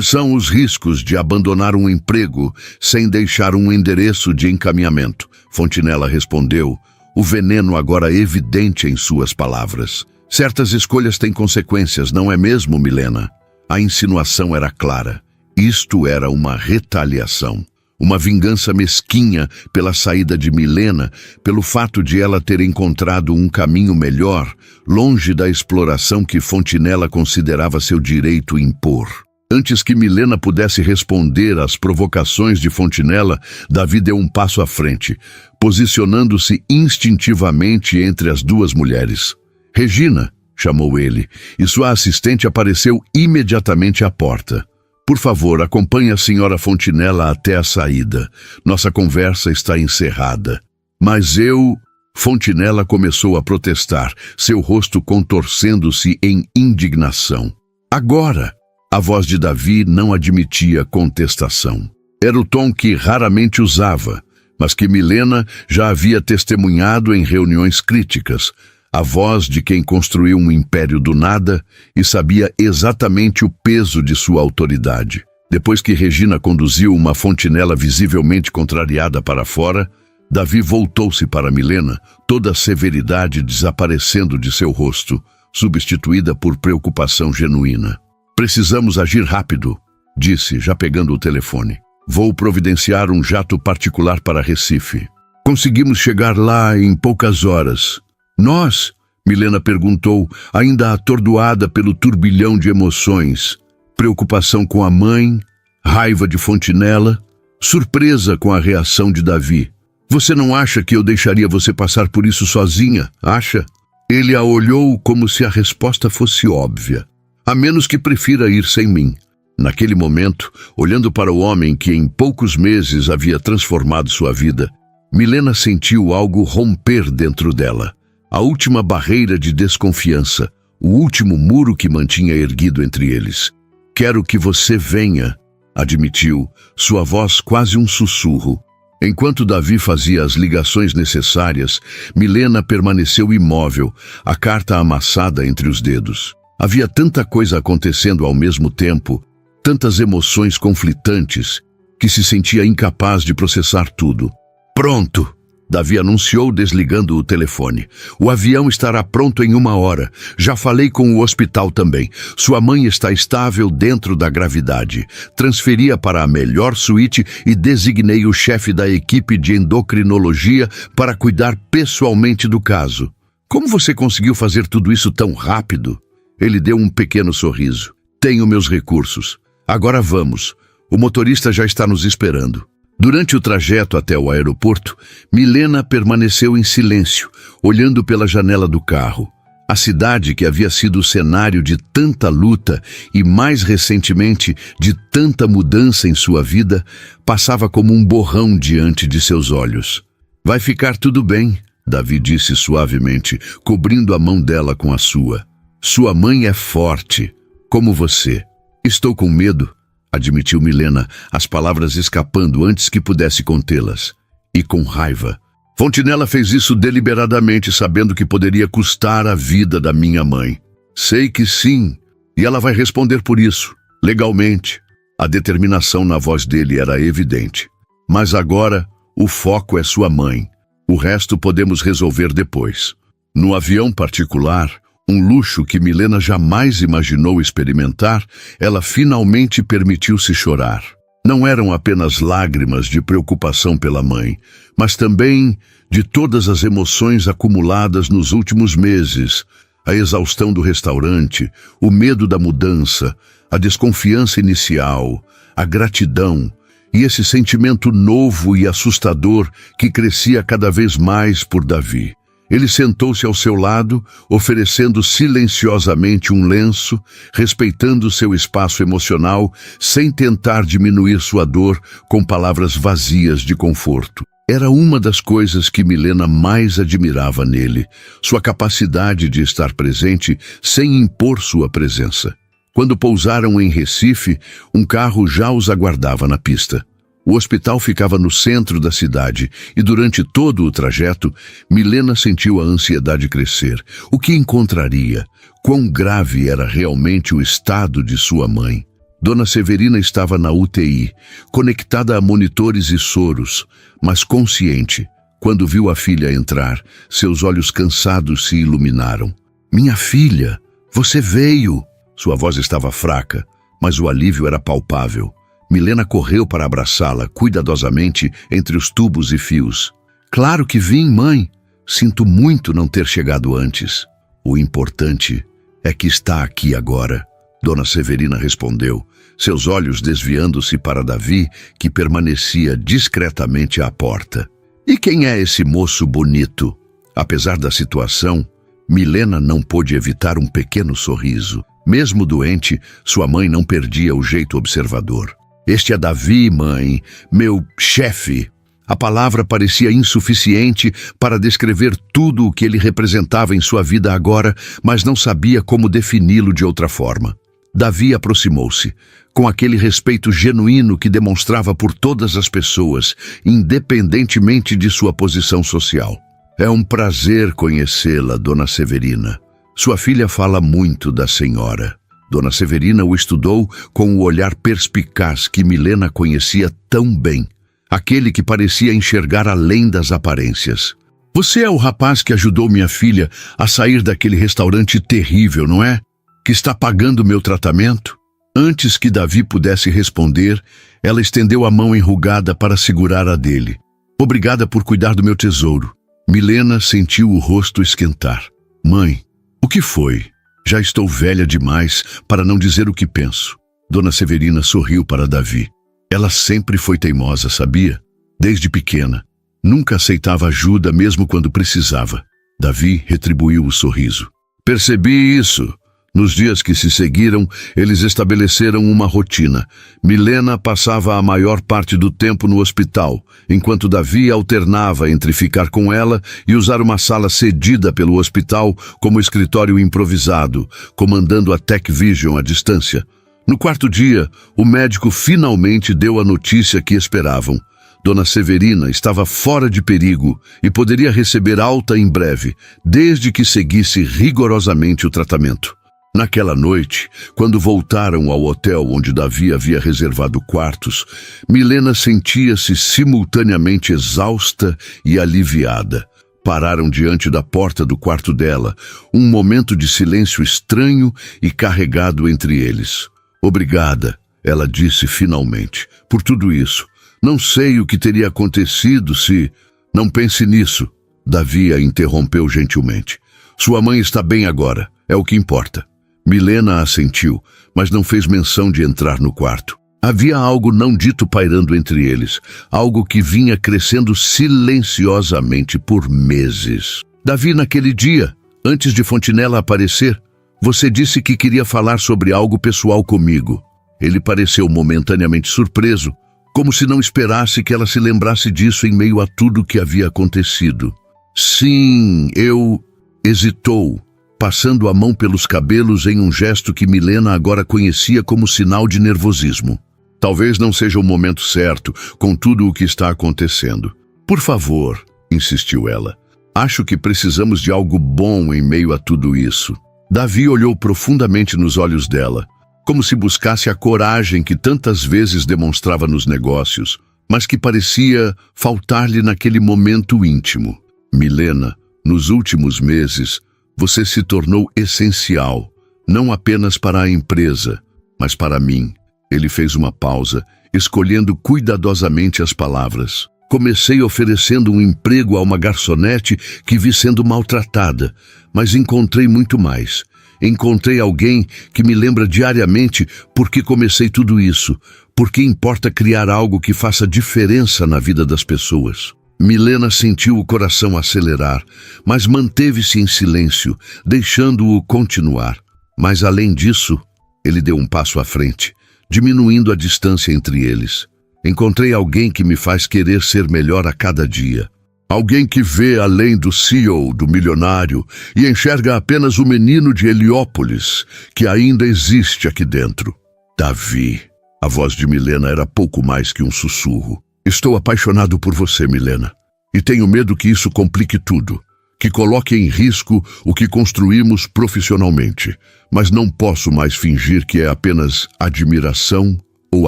São os riscos de abandonar um emprego sem deixar um endereço de encaminhamento, Fontinella respondeu, o veneno agora evidente em suas palavras. Certas escolhas têm consequências, não é mesmo, Milena? A insinuação era clara. Isto era uma retaliação. Uma vingança mesquinha pela saída de Milena, pelo fato de ela ter encontrado um caminho melhor, longe da exploração que Fontinella considerava seu direito impor. Antes que Milena pudesse responder às provocações de Fontinella, Davi deu um passo à frente, posicionando-se instintivamente entre as duas mulheres. Regina, chamou ele, e sua assistente apareceu imediatamente à porta. Por favor, acompanhe a senhora Fontinella até a saída. Nossa conversa está encerrada. Mas eu... Fontinella começou a protestar, seu rosto contorcendo-se em indignação. Agora, a voz de Davi não admitia contestação. Era o tom que raramente usava, mas que Milena já havia testemunhado em reuniões críticas. A voz de quem construiu um império do nada e sabia exatamente o peso de sua autoridade. Depois que Regina conduziu uma Fontinella visivelmente contrariada para fora, Davi voltou-se para Milena, toda a severidade desaparecendo de seu rosto, substituída por preocupação genuína. Precisamos agir rápido, disse, já pegando o telefone. Vou providenciar um jato particular para Recife. Conseguimos chegar lá em poucas horas. Nós? Milena perguntou, ainda atordoada pelo turbilhão de emoções. Preocupação com a mãe, raiva de Fontinella, surpresa com a reação de Davi. Você não acha que eu deixaria você passar por isso sozinha, acha? Ele a olhou como se a resposta fosse óbvia. A menos que prefira ir sem mim. Naquele momento, olhando para o homem que em poucos meses havia transformado sua vida, Milena sentiu algo romper dentro dela. A última barreira de desconfiança, o último muro que mantinha erguido entre eles. Quero que você venha, admitiu, sua voz quase um sussurro. Enquanto Davi fazia as ligações necessárias, Milena permaneceu imóvel, a carta amassada entre os dedos. Havia tanta coisa acontecendo ao mesmo tempo, tantas emoções conflitantes, que se sentia incapaz de processar tudo. Pronto! Davi anunciou desligando o telefone. O avião estará pronto em 1 hora. Já falei com o hospital também. Sua mãe está estável dentro da gravidade. Transferi-a para a melhor suíte e designei o chefe da equipe de endocrinologia para cuidar pessoalmente do caso. Como você conseguiu fazer tudo isso tão rápido? Ele deu um pequeno sorriso. Tenho meus recursos. Agora vamos. O motorista já está nos esperando. Durante o trajeto até o aeroporto, Milena permaneceu em silêncio, olhando pela janela do carro. A cidade, que havia sido o cenário de tanta luta e, mais recentemente, de tanta mudança em sua vida, passava como um borrão diante de seus olhos. Vai ficar tudo bem, Davi disse suavemente, cobrindo a mão dela com a sua. Sua mãe é forte, como você. Estou com medo, admitiu Milena, as palavras escapando antes que pudesse contê-las. E com raiva. Fontinella fez isso deliberadamente, sabendo que poderia custar a vida da minha mãe. Sei que sim, e ela vai responder por isso, legalmente. A determinação na voz dele era evidente. Mas agora, o foco é sua mãe. O resto podemos resolver depois. No avião particular, um luxo que Milena jamais imaginou experimentar, ela finalmente permitiu-se chorar. Não eram apenas lágrimas de preocupação pela mãe, mas também de todas as emoções acumuladas nos últimos meses, a exaustão do restaurante, o medo da mudança, a desconfiança inicial, a gratidão e esse sentimento novo e assustador que crescia cada vez mais por Davi. Ele sentou-se ao seu lado, oferecendo silenciosamente um lenço, respeitando seu espaço emocional, sem tentar diminuir sua dor com palavras vazias de conforto. Era uma das coisas que Milena mais admirava nele, sua capacidade de estar presente sem impor sua presença. Quando pousaram em Recife, um carro já os aguardava na pista. O hospital ficava no centro da cidade e durante todo o trajeto, Milena sentiu a ansiedade crescer. O que encontraria? Quão grave era realmente o estado de sua mãe? Dona Severina estava na UTI, conectada a monitores e soros, mas consciente. Quando viu a filha entrar, seus olhos cansados se iluminaram. "Minha filha, você veio!" Sua voz estava fraca, mas o alívio era palpável. Milena correu para abraçá-la cuidadosamente entre os tubos e fios. "Claro que vim, mãe. Sinto muito não ter chegado antes. O importante é que está aqui agora." Dona Severina respondeu, seus olhos desviando-se para Davi, que permanecia discretamente à porta. "E quem é esse moço bonito?" Apesar da situação, Milena não pôde evitar um pequeno sorriso. Mesmo doente, sua mãe não perdia o jeito observador. "Este é Davi, mãe, meu chefe." A palavra parecia insuficiente para descrever tudo o que ele representava em sua vida agora, mas não sabia como defini-lo de outra forma. Davi aproximou-se, com aquele respeito genuíno que demonstrava por todas as pessoas, independentemente de sua posição social. "É um prazer conhecê-la, Dona Severina. Sua filha fala muito da senhora." Dona Severina o estudou com o olhar perspicaz que Milena conhecia tão bem, aquele que parecia enxergar além das aparências. "Você é o rapaz que ajudou minha filha a sair daquele restaurante terrível, não é? Que está pagando meu tratamento?" Antes que Davi pudesse responder, ela estendeu a mão enrugada para segurar a dele. "Obrigada por cuidar do meu tesouro." Milena sentiu o rosto esquentar. "Mãe, o que foi? Já estou velha demais para não dizer o que penso." Dona Severina sorriu para Davi. Ela sempre foi teimosa, sabia? Desde pequena. Nunca aceitava ajuda mesmo quando precisava. Davi retribuiu o sorriso. "Percebi isso." Nos dias que se seguiram, eles estabeleceram uma rotina. Milena passava a maior parte do tempo no hospital, enquanto Davi alternava entre ficar com ela e usar uma sala cedida pelo hospital como escritório improvisado, comandando a Tech Vision à distância. No quarto dia, o médico finalmente deu a notícia que esperavam. Dona Severina estava fora de perigo e poderia receber alta em breve, desde que seguisse rigorosamente o tratamento. Naquela noite, quando voltaram ao hotel onde Davi havia reservado quartos, Milena sentia-se simultaneamente exausta e aliviada. Pararam diante da porta do quarto dela, um momento de silêncio estranho e carregado entre eles. "Obrigada", ela disse finalmente, "por tudo isso. Não sei o que teria acontecido se..." "Não pense nisso", Davi a interrompeu gentilmente. "Sua mãe está bem agora, é o que importa." Milena assentiu, mas não fez menção de entrar no quarto. Havia algo não dito pairando entre eles, algo que vinha crescendo silenciosamente por meses. Davi, naquele dia, antes de Fontinela aparecer, você disse que queria falar sobre algo pessoal comigo. Ele pareceu momentaneamente surpreso, como se não esperasse que ela se lembrasse disso em meio a tudo que havia acontecido. Sim, eu... hesitou, passando a mão pelos cabelos em um gesto que Milena agora conhecia como sinal de nervosismo. Talvez não seja o momento certo, com tudo o que está acontecendo. Por favor, insistiu ela. Acho que precisamos de algo bom em meio a tudo isso. Davi olhou profundamente nos olhos dela, como se buscasse a coragem que tantas vezes demonstrava nos negócios, mas que parecia faltar-lhe naquele momento íntimo. Milena, nos últimos meses, você se tornou essencial, não apenas para a empresa, mas para mim. Ele fez uma pausa, escolhendo cuidadosamente as palavras. Comecei oferecendo um emprego a uma garçonete que vi sendo maltratada, mas encontrei muito mais. Encontrei alguém que me lembra diariamente por que comecei tudo isso, porque importa criar algo que faça diferença na vida das pessoas. Milena sentiu o coração acelerar, mas manteve-se em silêncio, deixando-o continuar. Mas além disso, ele deu um passo à frente, diminuindo a distância entre eles. Encontrei alguém que me faz querer ser melhor a cada dia. Alguém que vê além do CEO, do milionário, e enxerga apenas o menino de Heliópolis, que ainda existe aqui dentro. Davi. A voz de Milena era pouco mais que um sussurro. Estou apaixonado por você, Milena. E tenho medo que isso complique tudo, que coloque em risco o que construímos profissionalmente. Mas não posso mais fingir que é apenas admiração ou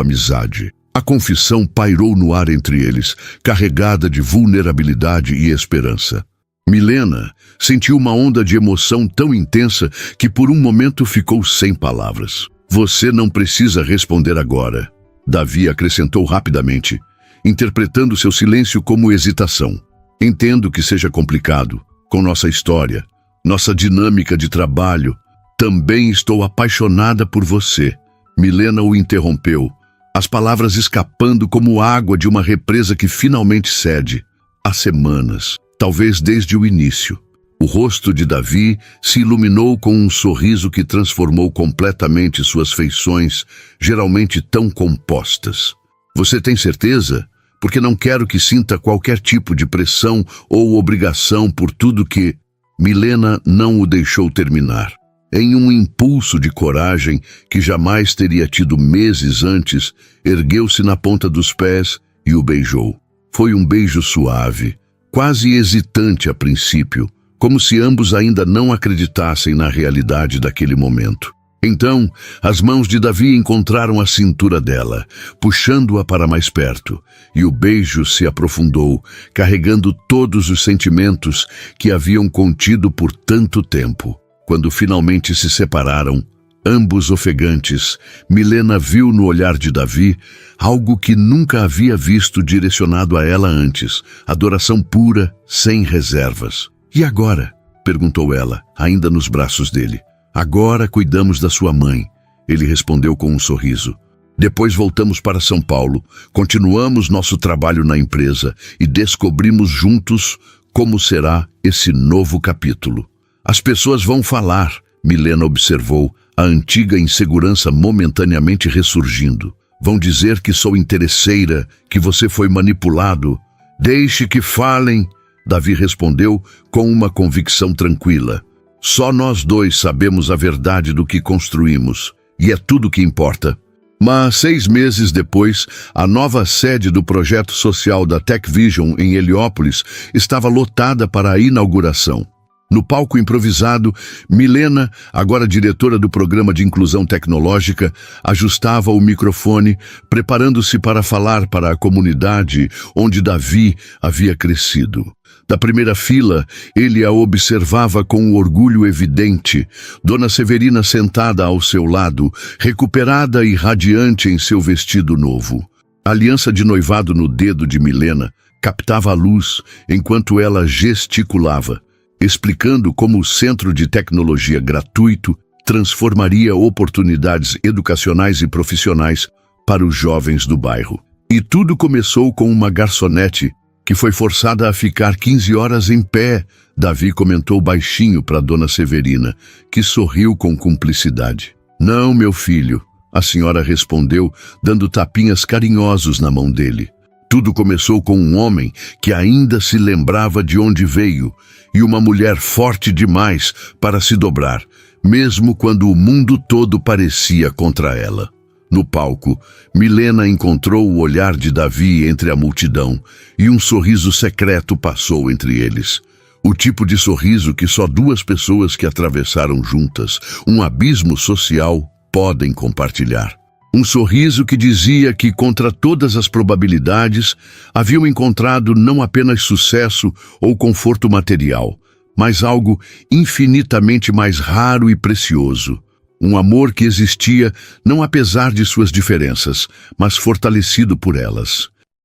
amizade. A confissão pairou no ar entre eles, carregada de vulnerabilidade e esperança. Milena sentiu uma onda de emoção tão intensa que por um momento ficou sem palavras. Você não precisa responder agora, Davi acrescentou rapidamente, interpretando seu silêncio como hesitação. Entendo que seja complicado, com nossa história, nossa dinâmica de trabalho. Também estou apaixonada por você. Milena o interrompeu, as palavras escapando como água de uma represa que finalmente cede. Há semanas, talvez desde o início. O rosto de Davi se iluminou com um sorriso que transformou completamente suas feições, geralmente tão compostas. Você tem certeza? Porque não quero que sinta qualquer tipo de pressão ou obrigação por tudo que... Milena não o deixou terminar. Em um impulso de coragem que jamais teria tido meses antes, ergueu-se na ponta dos pés e o beijou. Foi um beijo suave, quase hesitante a princípio, como se ambos ainda não acreditassem na realidade daquele momento. Então, as mãos de Davi encontraram a cintura dela, puxando-a para mais perto, e o beijo se aprofundou, carregando todos os sentimentos que haviam contido por tanto tempo. Quando finalmente se separaram, ambos ofegantes, Milena viu no olhar de Davi algo que nunca havia visto direcionado a ela antes, adoração pura, sem reservas. E agora? Perguntou ela, ainda nos braços dele. Agora cuidamos da sua mãe, ele respondeu com um sorriso. Depois voltamos para São Paulo, continuamos nosso trabalho na empresa e descobrimos juntos como será esse novo capítulo. As pessoas vão falar, Milena observou, a antiga insegurança momentaneamente ressurgindo. Vão dizer que sou interesseira, que você foi manipulado. Deixe que falem, Davi respondeu com uma convicção tranquila. Só nós dois sabemos a verdade do que construímos, e é tudo que importa. Mas 6 meses depois, a nova sede do projeto social da TechVision em Heliópolis estava lotada para a inauguração. No palco improvisado, Milena, agora diretora do programa de inclusão tecnológica, ajustava o microfone, preparando-se para falar para a comunidade onde Davi havia crescido. Da primeira fila, ele a observava com um orgulho evidente, Dona Severina sentada ao seu lado, recuperada e radiante em seu vestido novo. A aliança de noivado no dedo de Milena captava a luz enquanto ela gesticulava, explicando como o Centro de Tecnologia gratuito transformaria oportunidades educacionais e profissionais para os jovens do bairro. E tudo começou com uma garçonete que foi forçada a ficar 15 horas em pé, Davi comentou baixinho para Dona Severina, que sorriu com cumplicidade. Não, meu filho, a senhora respondeu, dando tapinhas carinhosos na mão dele. Tudo começou com um homem que ainda se lembrava de onde veio e uma mulher forte demais para se dobrar, mesmo quando o mundo todo parecia contra ela. No palco, Milena encontrou o olhar de Davi entre a multidão e um sorriso secreto passou entre eles. O tipo de sorriso que só duas pessoas que atravessaram juntas um abismo social podem compartilhar. Um sorriso que dizia que, contra todas as probabilidades, haviam encontrado não apenas sucesso ou conforto material, mas algo infinitamente mais raro e precioso. Um amor que existia não apesar de suas diferenças, mas fortalecido por elas.